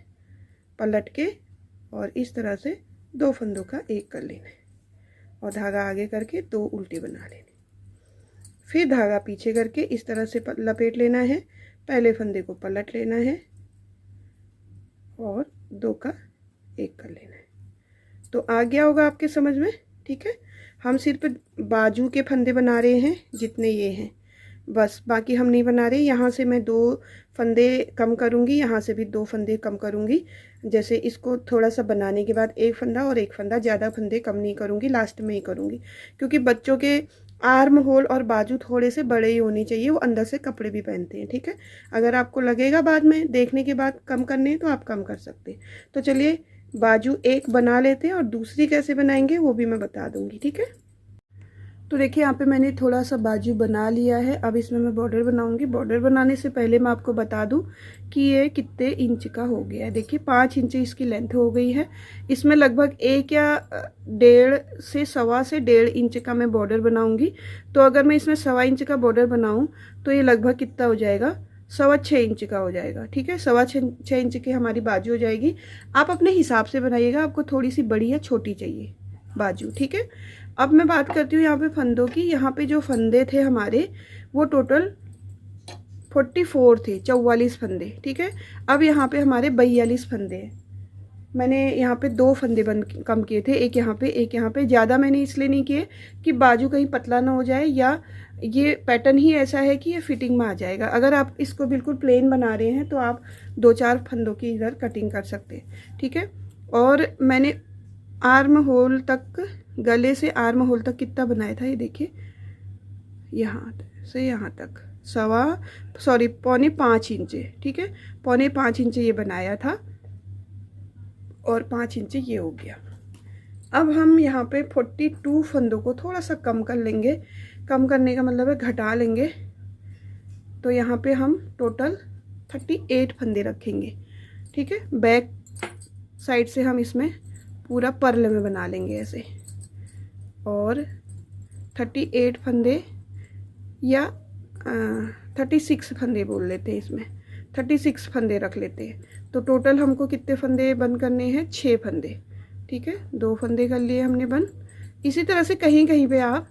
पलट के और इस तरह से 2 फंदों का 1 कर लेना है, और धागा आगे करके 2 उल्टे बना लेने, फिर धागा पीछे करके इस तरह से लपेट लेना है, पहले फंदे को पलट लेना है और 2 का 1 कर लेना है। तो आ गया होगा आपके समझ में, ठीक है। हम सिर्फ बाजू के फंदे बना रहे हैं जितने ये हैं, बस बाकी हम नहीं बना रहे। यहाँ से मैं 2 फंदे कम करूँगी, यहाँ से भी 2 फंदे कम करूँगी। जैसे इसको थोड़ा सा बनाने के बाद 1 फंदा और 1 फंदा, ज़्यादा फंदे कम नहीं करूँगी, लास्ट में ही करूँगी, क्योंकि बच्चों के आर्म होल और बाजू थोड़े से बड़े ही होने चाहिए, वो अंदर से कपड़े भी पहनते हैं, ठीक है। अगर आपको लगेगा बाद में देखने के बाद कम करने तो आप कम कर सकते हैं। तो चलिए बाजू 1 बना लेते हैं और दूसरी कैसे बनाएंगे वो भी मैं बता दूँगी, ठीक है। तो देखिए यहाँ पे मैंने थोड़ा सा बाजू बना लिया है। अब इसमें मैं बॉर्डर बनाऊंगी। बॉर्डर बनाने से पहले मैं आपको बता दूं कि ये कितने इंच का हो गया है। देखिए 5 इंच इसकी लेंथ हो गई है। इसमें लगभग 1 या 1.5 से 1.25 इंच का मैं बॉर्डर बनाऊंगी। तो अगर मैं इसमें 1.25 इंच का बॉर्डर बनाऊं तो ये लगभग कितना हो जाएगा, 6.25 इंच का हो जाएगा, ठीक है। 6.25 इंच की हमारी बाजू हो जाएगी। आप अपने हिसाब से बनाइएगा, आपको थोड़ी सी बड़ी या छोटी चाहिए बाजू, ठीक है। अब मैं बात करती हूँ यहाँ पे फंदों की। यहाँ पे जो फंदे थे हमारे वो टोटल 44 थे, 44 फंदे, ठीक है। अब यहाँ पे हमारे 42 फंदे हैं। मैंने यहाँ पे 2 फंदे कम किए थे, एक यहाँ पे एक यहाँ पे। ज़्यादा मैंने इसलिए नहीं किए कि बाजू कहीं पतला ना हो जाए, या ये पैटर्न ही ऐसा है कि ये फिटिंग में आ जाएगा। अगर आप इसको बिल्कुल प्लेन बना रहे हैं तो आप 2-4 फंदों की इधर कटिंग कर सकते हैं, ठीक है। और मैंने आर्म होल तक, गले से आर्म होल तक कितना बनाया था, ये देखिए, यहाँ से यहाँ तक 5.25 इंच, ठीक है। 5.25 इंच ये बनाया था और 5 इंच ये हो गया। अब हम यहाँ पे 42 फंदों को थोड़ा सा कम कर लेंगे। कम करने का मतलब है घटा लेंगे। तो यहाँ पे हम टोटल 38 फंदे रखेंगे, ठीक है। बैक साइड से हम इसमें पूरा पर्ल में बना लेंगे ऐसे, और 38 फंदे या 36 फंदे बोल लेते हैं, इसमें 36 फंदे रख लेते हैं। तो टोटल हमको कितने फंदे बंद करने हैं, 6 फंदे, ठीक है। 2 फंदे कर लिए हमने बंद। इसी तरह से कहीं कहीं पे आप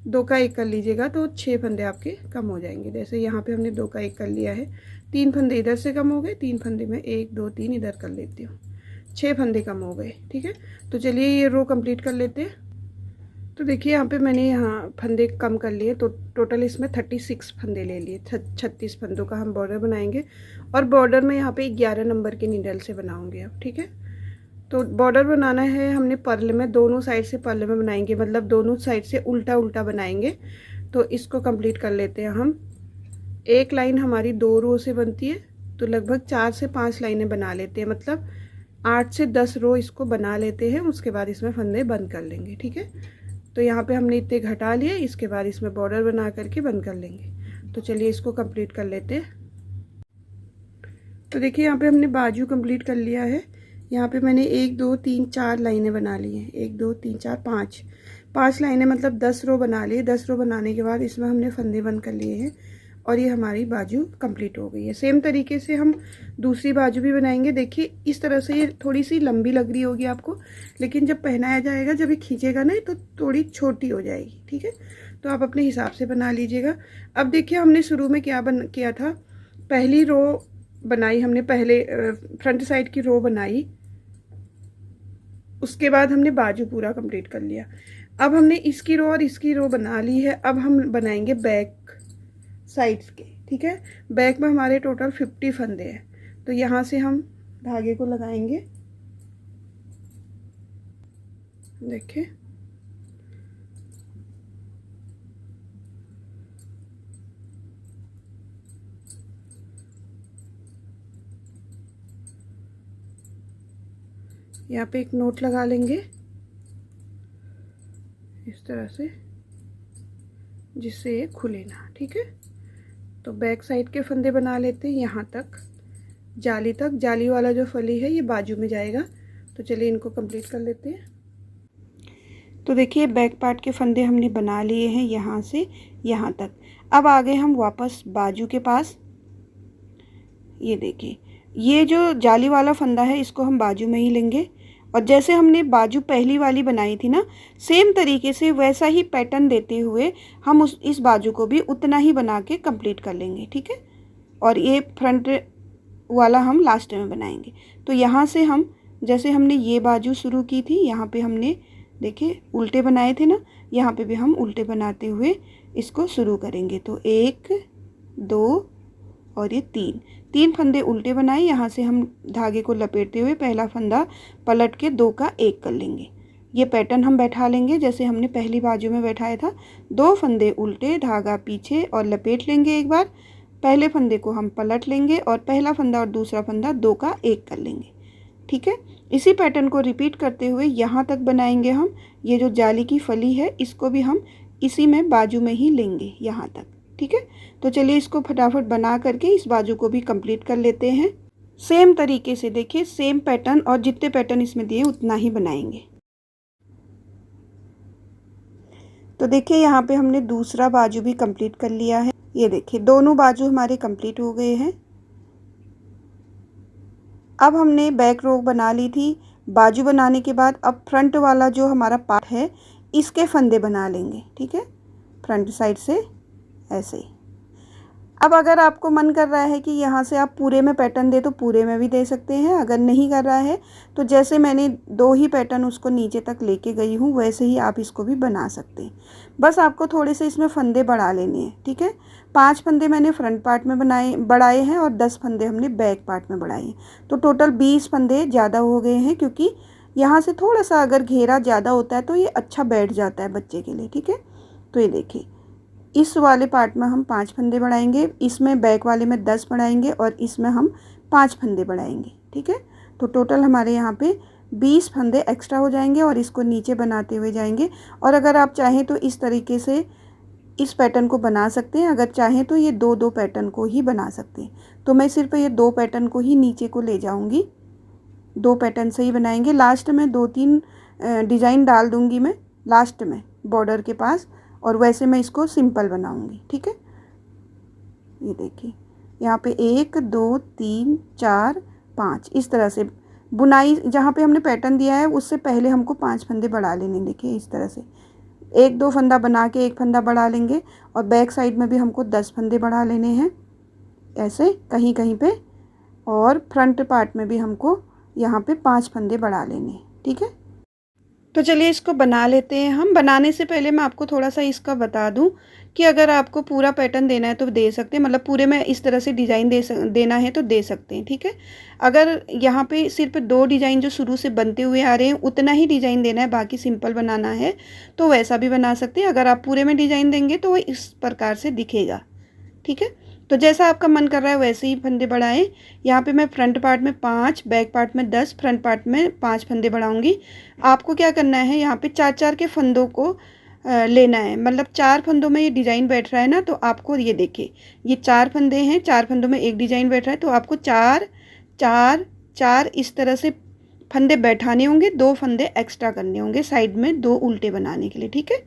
2 का 1 कर लीजिएगा तो 6 फंदे आपके कम हो जाएंगे। जैसे यहाँ पे हमने 2 का 1 कर लिया है, 3 फंदे इधर से कम हो गए, 3 फंदे में 1 2 3 इधर कर लेती हूँ, 6 फंदे कम हो गए, ठीक है। तो चलिए ये रो कंप्लीट कर लेते हैं। तो देखिए यहाँ पे मैंने यहाँ फंदे कम कर लिए, तो टोटल इसमें 36 फंदे ले लिए। 36 फंदों का हम बॉर्डर बनाएंगे और बॉर्डर में यहाँ पे 11 नंबर के नीडल से बनाऊंगे अब, ठीक है। तो बॉर्डर बनाना है हमने पर्ल में, दोनों साइड से पर्ल में बनाएंगे, मतलब दोनों साइड से उल्टा उल्टा बनाएंगे। तो इसको कंप्लीट कर लेते हैं हम। एक लाइन हमारी 2 रो से बनती है, तो लगभग 4 से 5 लाइनें बना लेते हैं, मतलब 8 से 10 रो इसको बना लेते हैं। उसके बाद इसमें फंदे बंद कर लेंगे, ठीक है। तो यहाँ पे हमने इतने घटा लिए, इसके बाद इसमें बॉर्डर बना करके बंद कर लेंगे। तो चलिए इसको कंप्लीट कर लेते हैं। तो देखिए यहाँ पे हमने बाजू कंप्लीट कर लिया है। यहाँ पे मैंने 1 2 3 4 लाइनें बना ली हैं। 1 2 3 4 5 लाइनें, मतलब 10 रो बना लिए। 10 रो बनाने के बाद इसमें हमने फंदे बंद कर लिए हैं और ये हमारी बाजू कंप्लीट हो गई है। सेम तरीके से हम दूसरी बाजू भी बनाएंगे। देखिए इस तरह से ये थोड़ी सी लंबी लग रही होगी आपको, लेकिन जब पहनाया जाएगा, जब ये खींचेगा ना, तो थोड़ी छोटी हो जाएगी, ठीक है। तो आप अपने हिसाब से बना लीजिएगा। अब देखिए हमने शुरू में क्या किया था, पहली रो बनाई हमने, पहले फ्रंट साइड की रो बनाई, उसके बाद हमने बाजू पूरा कंप्लीट कर लिया। अब हमने इसकी रो और इसकी रो बना ली है। अब हम बनाएंगे बैक साइड्स के, ठीक है। बैक में हमारे टोटल 50 फंदे हैं। तो यहाँ से हम धागे को लगाएंगे, देखिए यहाँ पे एक नोट लगा लेंगे इस तरह से, जिससे ये खुले ना, ठीक है। तो बैक साइड के फंदे बना लेते हैं यहाँ तक, जाली तक। जाली वाला जो फली है ये बाजू में जाएगा। तो चलिए इनको कंप्लीट कर लेते हैं। तो देखिए बैक पार्ट के फंदे हमने बना लिए हैं यहाँ से यहाँ तक। अब आ गए हम वापस बाजू के पास। ये देखिए ये जो जाली वाला फंदा है इसको हम बाजू में ही लेंगे, और जैसे हमने बाजू पहली वाली बनाई थी ना, सेम तरीके से वैसा ही पैटर्न देते हुए हम इस बाजू को भी उतना ही बना के कंप्लीट कर लेंगे, ठीक है। और ये फ्रंट वाला हम लास्ट में बनाएंगे। तो यहाँ से हम, जैसे हमने ये बाजू शुरू की थी, यहाँ पे हमने देखिए उल्टे बनाए थे ना, यहाँ पे भी हम उल्टे बनाते हुए इसको शुरू करेंगे। तो 1 2 और ये 3 फंदे उल्टे बनाए। यहाँ से हम धागे को लपेटते हुए पहला फंदा पलट के 2 का 1 कर लेंगे। ये पैटर्न हम बैठा लेंगे जैसे हमने पहली बाजू में बैठाया था। 2 फंदे उल्टे, धागा पीछे और लपेट लेंगे एक बार। पहले फंदे को हम पलट लेंगे और पहला फंदा और दूसरा फंदा 2 का 1 कर लेंगे, ठीक है। इसी पैटर्न को रिपीट करते हुए यहाँ तक बनाएंगे हम। ये जो जाली की फली है इसको भी हम इसी में बाजू में ही लेंगे यहाँ तक, ठीक है। तो चलिए इसको फटाफट बना करके इस बाजू को भी कंप्लीट कर लेते हैं। सेम तरीके से देखिए, सेम पैटर्न, और जितने पैटर्न इसमें दिए उतना ही बनाएंगे। तो देखिए यहाँ पे हमने दूसरा बाजू भी कंप्लीट कर लिया है। ये देखिए दोनों बाजू हमारे कंप्लीट हो गए हैं। अब हमने बैक रो बना ली थी। बाजू बनाने के बाद अब फ्रंट वाला जो हमारा पार्ट है इसके फंदे बना लेंगे, ठीक है, फ्रंट साइड से ऐसे ही। अब अगर आपको मन कर रहा है कि यहाँ से आप पूरे में पैटर्न दे तो पूरे में भी दे सकते हैं। अगर नहीं कर रहा है तो जैसे मैंने 2 ही पैटर्न उसको नीचे तक लेके गई हूँ वैसे ही आप इसको भी बना सकते हैं। बस आपको थोड़े से इसमें फंदे बढ़ा लेने हैं, ठीक है। 5 फंदे मैंने फ्रंट पार्ट में बढ़ाए हैं और 10 फंदे हमने बैक पार्ट में बढ़ाए हैं। तो टोटल 20 फंदे ज़्यादा हो गए हैं, क्योंकि यहाँ से थोड़ा सा अगर घेरा ज़्यादा होता है तो ये अच्छा बैठ जाता है बच्चे के लिए, ठीक है। तो ये देखिए इस वाले पार्ट में हम 5 फंदे बढ़ाएंगे, इसमें बैक वाले में 10 बढ़ाएंगे और इसमें हम 5 फंदे बढ़ाएंगे, ठीक है। तो टोटल हमारे यहाँ पे 20 फंदे एक्स्ट्रा हो जाएंगे और इसको नीचे बनाते हुए जाएंगे। और अगर आप चाहें तो इस तरीके से इस पैटर्न को बना सकते हैं। अगर चाहें तो ये 2 पैटर्न को ही बना सकते हैं। तो मैं सिर्फ ये 2 पैटर्न को ही नीचे को ले जाऊँगी, 2 पैटर्न से ही बनाएंगे। लास्ट में 2-3 डिज़ाइन डाल दूँगी मैं लास्ट में बॉर्डर के पास, और वैसे मैं इसको सिंपल बनाऊंगी, ठीक है। ये देखिए यहाँ पे 1 2 3 4 5 इस तरह से बुनाई, जहाँ पे हमने पैटर्न दिया है उससे पहले हमको 5 फंदे बढ़ा लेने। देखिए इस तरह से 1-2 फंदा बना के 1 फंदा बढ़ा लेंगे, और बैक साइड में भी हमको 10 फंदे बढ़ा लेने हैं ऐसे कहीं कहीं पे, और फ्रंट पार्ट में भी हमको यहाँ पे 5 फंदे बढ़ा लेने हैं, ठीक है। तो चलिए इसको बना लेते हैं हम। बनाने से पहले मैं आपको थोड़ा सा इसका बता दूं कि अगर आपको पूरा पैटर्न देना है तो दे सकते हैं, मतलब पूरे में इस तरह से डिज़ाइन देना है तो दे सकते हैं, ठीक है। अगर यहाँ पे सिर्फ 2 डिज़ाइन जो शुरू से बनते हुए आ रहे हैं उतना ही डिज़ाइन देना है, बाकी सिंपल बनाना है तो वैसा भी बना सकते हैं। अगर आप पूरे में डिज़ाइन देंगे तो वो इस प्रकार से दिखेगा, ठीक है। तो जैसा आपका मन कर रहा है वैसे ही फंदे बढ़ाएं। यहाँ पे मैं फ्रंट पार्ट में 5, बैक पार्ट में 10, फ्रंट पार्ट में 5 फंदे बढ़ाऊंगी। आपको क्या करना है, यहाँ पे 4-4 के फंदों को लेना है, मतलब 4 फंदों में ये डिज़ाइन बैठ रहा है ना, तो आपको ये देखिए ये 4 फंदे हैं, 4 फंदों में एक डिज़ाइन बैठ रहा है, तो आपको 4 4 4 इस तरह से फंदे बैठाने होंगे, 2 फंदे एक्स्ट्रा करने होंगे साइड में 2 उल्टे बनाने के लिए, ठीक है।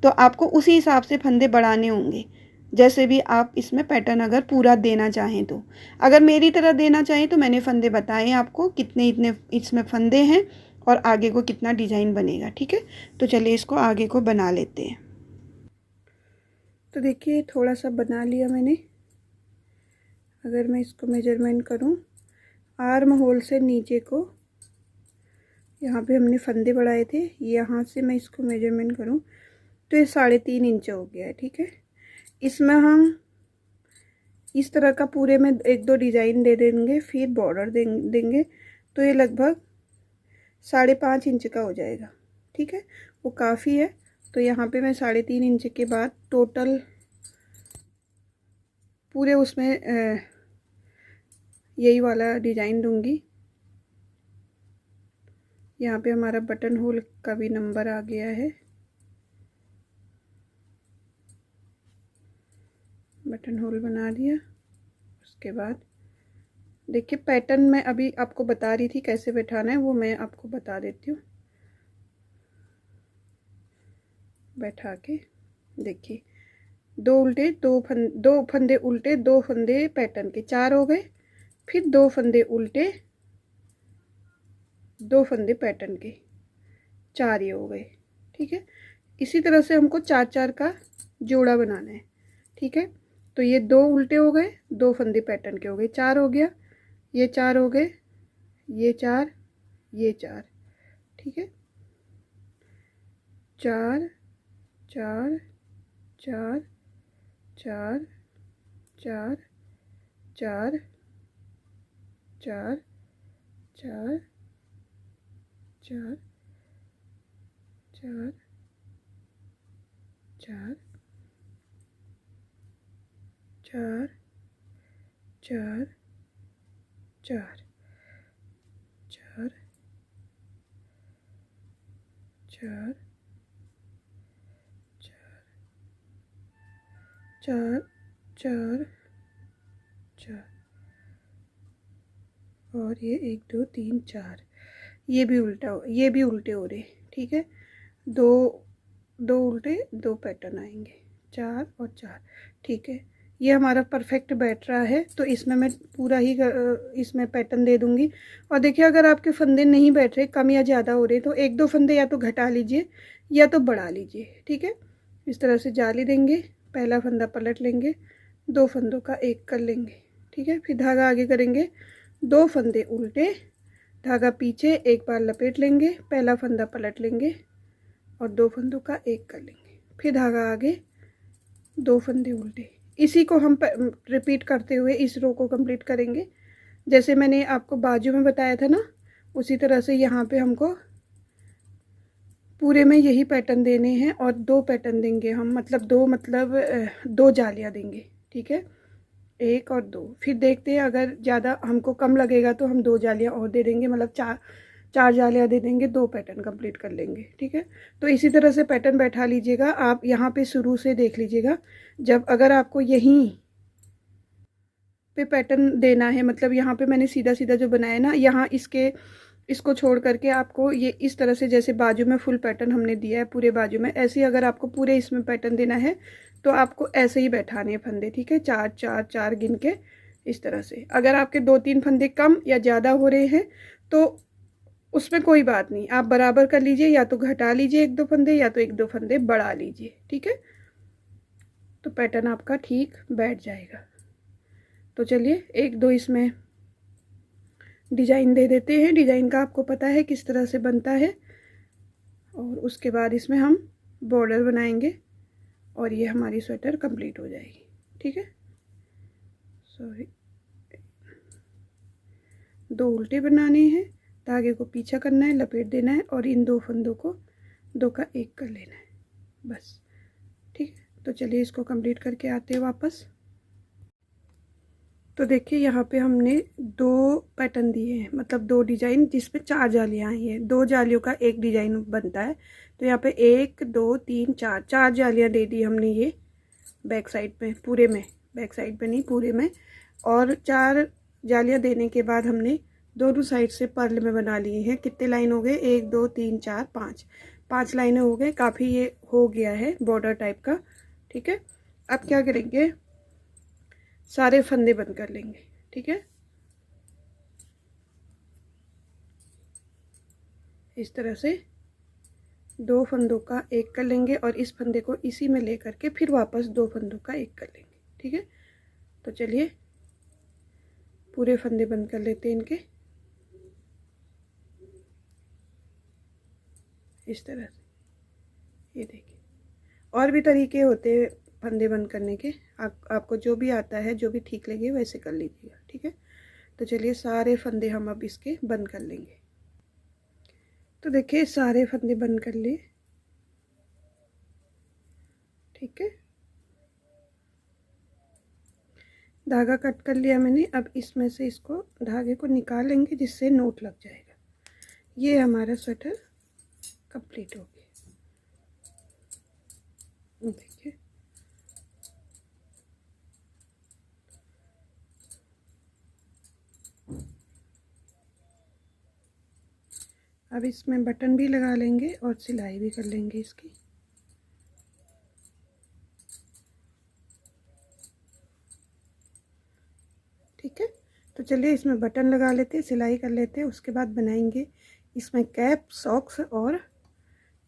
तो आपको उसी हिसाब से फंदे बढ़ाने होंगे, जैसे भी आप इसमें पैटर्न अगर पूरा देना चाहें तो। अगर मेरी तरह देना चाहें तो मैंने फंदे बताए आपको कितने इतने इसमें फंदे हैं और आगे को कितना डिज़ाइन बनेगा, ठीक है। तो चलिए इसको आगे को बना लेते हैं। तो देखिए थोड़ा सा बना लिया मैंने। अगर मैं इसको मेजरमेंट करूं आर्म होल से नीचे को, यहाँ पे हमने फंदे बढ़ाए थे, यहाँ से मैं इसको मेजरमेंट करूं तो ये 3.5 इंच हो गया है, ठीक है। इसमें हम इस तरह का पूरे में 1-2 डिज़ाइन दे देंगे, फिर बॉर्डर देंगे तो ये लगभग 5.5 इंच का हो जाएगा, ठीक है। वो काफ़ी है। तो यहाँ पे मैं 3.5 इंच के बाद टोटल पूरे उसमें यही वाला डिज़ाइन दूंगी। यहाँ पे हमारा बटन होल का भी नंबर आ गया है, बटन होल बना दिया। उसके बाद देखिए पैटर्न मैं अभी आपको बता रही थी कैसे बैठाना है, वो मैं आपको बता देती हूँ। बैठा के देखिए 2 उल्टे 2 फंदे उल्टे 2 फंदे पैटर्न के 4 हो गए, फिर 2 फंदे उल्टे 2 फंदे पैटर्न के 4 ये हो गए, ठीक है। इसी तरह से हमको 4-4 का जोड़ा बनाना है, ठीक है। तो ये 2 उल्टे हो गए, 2 फंदे पैटर्न के हो गए, 4 हो गया, ये 4 हो गए, ये 4, ये 4, ठीक है। 4 4 4 4 4 4 4 4 4 4 4 4 4 4 4 4 4 4 4 और ये 1 2 3 4, ये भी उल्टा, ये भी उल्टे हो रहे, ठीक है। 2 2 उल्टे 2 पैटर्न आएंगे, 4 और 4, ठीक है। ये हमारा परफेक्ट बैठ रहा है। तो इसमें मैं पूरा ही इसमें पैटर्न दे दूंगी। और देखिए अगर आपके फंदे नहीं बैठ रहे, कम या ज़्यादा हो रहे, तो 1-2 फंदे या तो घटा लीजिए या तो बढ़ा लीजिए, ठीक है। इस तरह से जाली देंगे, पहला फंदा पलट लेंगे, 2 फंदों का एक कर लेंगे, ठीक है। फिर धागा आगे करेंगे, 2 फंदे उल्टे, धागा पीछे, एक बार लपेट लेंगे, पहला फंदा पलट लेंगे और 2 फंदों का एक कर लेंगे, फिर धागा आगे, 2 फंदे उल्टे। इसी को हम रिपीट करते हुए इस रो को कंप्लीट करेंगे। जैसे मैंने आपको बाजू में बताया था ना, उसी तरह से यहाँ पे हमको पूरे में यही पैटर्न देने हैं और 2 पैटर्न देंगे हम, मतलब 2 जालियाँ देंगे, ठीक है, 1 और 2। फिर देखते हैं अगर ज़्यादा हमको कम लगेगा तो हम 2 जालियाँ और दे देंगे, मतलब 4 जालियाँ दे देंगे, 2 पैटर्न कंप्लीट कर लेंगे, ठीक है। तो इसी तरह से पैटर्न बैठा लीजिएगा आप। यहाँ पे शुरू से देख लीजिएगा, जब अगर आपको यहीं पे पैटर्न देना है, मतलब यहाँ पे मैंने सीधा सीधा जो बनाया ना, यहाँ इसको छोड़ करके आपको ये इस तरह से, जैसे बाजू में फुल पैटर्न हमने दिया है पूरे बाजू में, ऐसे ही अगर आपको पूरे इसमें पैटर्न देना है तो आपको ऐसे ही बैठाने हैं फंदे, ठीक है। 4 4 4 गिन के इस तरह से। अगर आपके 2-3 फंदे कम या ज़्यादा हो रहे हैं तो उसमें कोई बात नहीं, आप बराबर कर लीजिए, या तो घटा लीजिए 1-2 फंदे या तो 1-2 फंदे बढ़ा लीजिए, ठीक है। तो पैटर्न आपका ठीक बैठ जाएगा। तो चलिए 1-2 इसमें डिज़ाइन दे देते हैं। डिज़ाइन का आपको पता है किस तरह से बनता है। और उसके बाद इसमें हम बॉर्डर बनाएंगे और ये हमारी स्वेटर कंप्लीट हो जाएगी। ठीक है, सॉरी, 2 उल्टे बनाने हैं, धागे को पीछा करना है, लपेट देना है और इन 2 फंदों को 2 का 1 कर लेना है बस। ठीक है, तो चलिए इसको कंप्लीट करके आते हैं वापस। तो देखिए यहाँ पे हमने 2 पैटर्न दिए हैं, मतलब 2 डिजाइन जिसमें 4 जालियाँ आई हैं। 2 जालियों का एक डिजाइन बनता है। तो यहाँ पे 1 2 3 4 जालियाँ दे दी हमने ये बैक साइड में, पूरे में, बैक साइड पे नहीं पूरे में। और 4 जालियाँ देने के बाद हमने दोनों साइड से पर्ल में बना लिए हैं। कितने लाइन हो गए? 1 2 3 4 5 लाइनें हो गए। काफ़ी ये हो गया है बॉर्डर टाइप का। ठीक है, अब क्या करेंगे, सारे फंदे बंद कर लेंगे। ठीक है, इस तरह से 2 फंदों का 1 कर लेंगे और इस फंदे को इसी में ले करके फिर वापस 2 फंदों का 1 कर लेंगे। ठीक है, तो चलिए पूरे फंदे बंद कर लेते हैं इनके, इस तरह से। ये देखिए, और भी तरीके होते हैं फंदे बंद करने के। आपको जो भी आता है, जो भी ठीक लगे वैसे कर लीजिएगा। ठीक है, तो चलिए सारे फंदे हम अब इसके बंद कर लेंगे। तो देखिए सारे फंदे बंद कर लिए। ठीक है, धागा कट कर लिया मैंने। अब इसमें से इसको धागे को निकालेंगे जिससे नोट लग जाएगा। ये हमारा स्वेटर कंप्लीट हो गया। देखिए, अब इसमें बटन भी लगा लेंगे और सिलाई भी कर लेंगे इसकी। ठीक है, तो चलिए इसमें बटन लगा लेते हैं, सिलाई कर लेते हैं। उसके बाद बनाएंगे इसमें कैप, सॉक्स और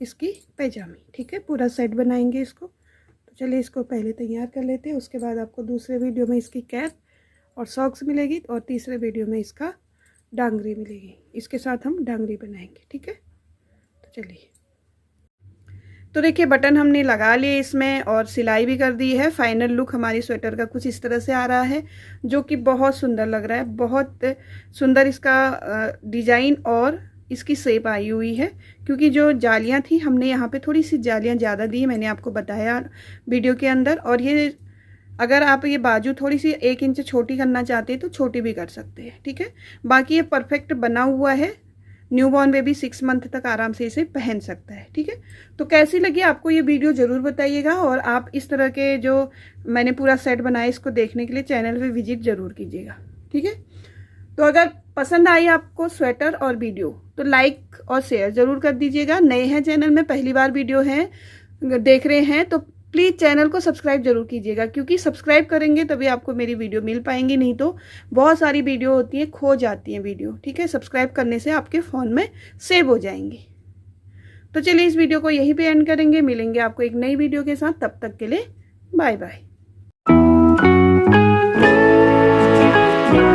इसकी पैजामी। ठीक है, पूरा सेट बनाएंगे इसको। तो चलिए इसको पहले तैयार कर लेते हैं। उसके बाद आपको दूसरे वीडियो में इसकी कैप और सॉक्स मिलेगी और तीसरे वीडियो में इसका डांगरी मिलेगी। इसके साथ हम डांगरी बनाएंगे। ठीक है, तो चलिए। तो देखिए बटन हमने लगा लिए इसमें और सिलाई भी कर दी है। फाइनल लुक हमारी स्वेटर का कुछ इस तरह से आ रहा है, जो कि बहुत सुंदर लग रहा है। बहुत सुंदर इसका डिजाइन और इसकी शेप आई हुई है। क्योंकि जो जालियां थी, हमने यहाँ पे थोड़ी सी जालियां ज़्यादा दी, मैंने आपको बताया वीडियो के अंदर। और ये अगर आप ये बाजू थोड़ी सी 1 इंच छोटी करना चाहते हैं तो छोटी भी कर सकते हैं। ठीक है, बाकी ये परफेक्ट बना हुआ है। न्यूबॉर्न बेबी 6 मंथ तक आराम से इसे पहन सकता है। ठीक है, तो कैसी लगी आपको ये वीडियो ज़रूर बताइएगा। और आप इस तरह के जो मैंने पूरा सेट बनाया, इसको देखने के लिए चैनल पे विजिट ज़रूर कीजिएगा। ठीक है, तो अगर पसंद आई आपको स्वेटर और वीडियो तो लाइक और शेयर ज़रूर कर दीजिएगा। नए हैं चैनल में, पहली बार वीडियो है देख रहे हैं तो प्लीज़ चैनल को सब्सक्राइब जरूर कीजिएगा, क्योंकि सब्सक्राइब करेंगे तभी आपको मेरी वीडियो मिल पाएंगी। नहीं तो बहुत सारी वीडियो होती है, खो जाती हैं वीडियो। ठीक है, सब्सक्राइब करने से आपके फ़ोन में सेव हो जाएंगी। तो चलिए इस वीडियो को यहीं पे एंड करेंगे। मिलेंगे आपको एक नई वीडियो के साथ, तब तक के लिए बाय बाय।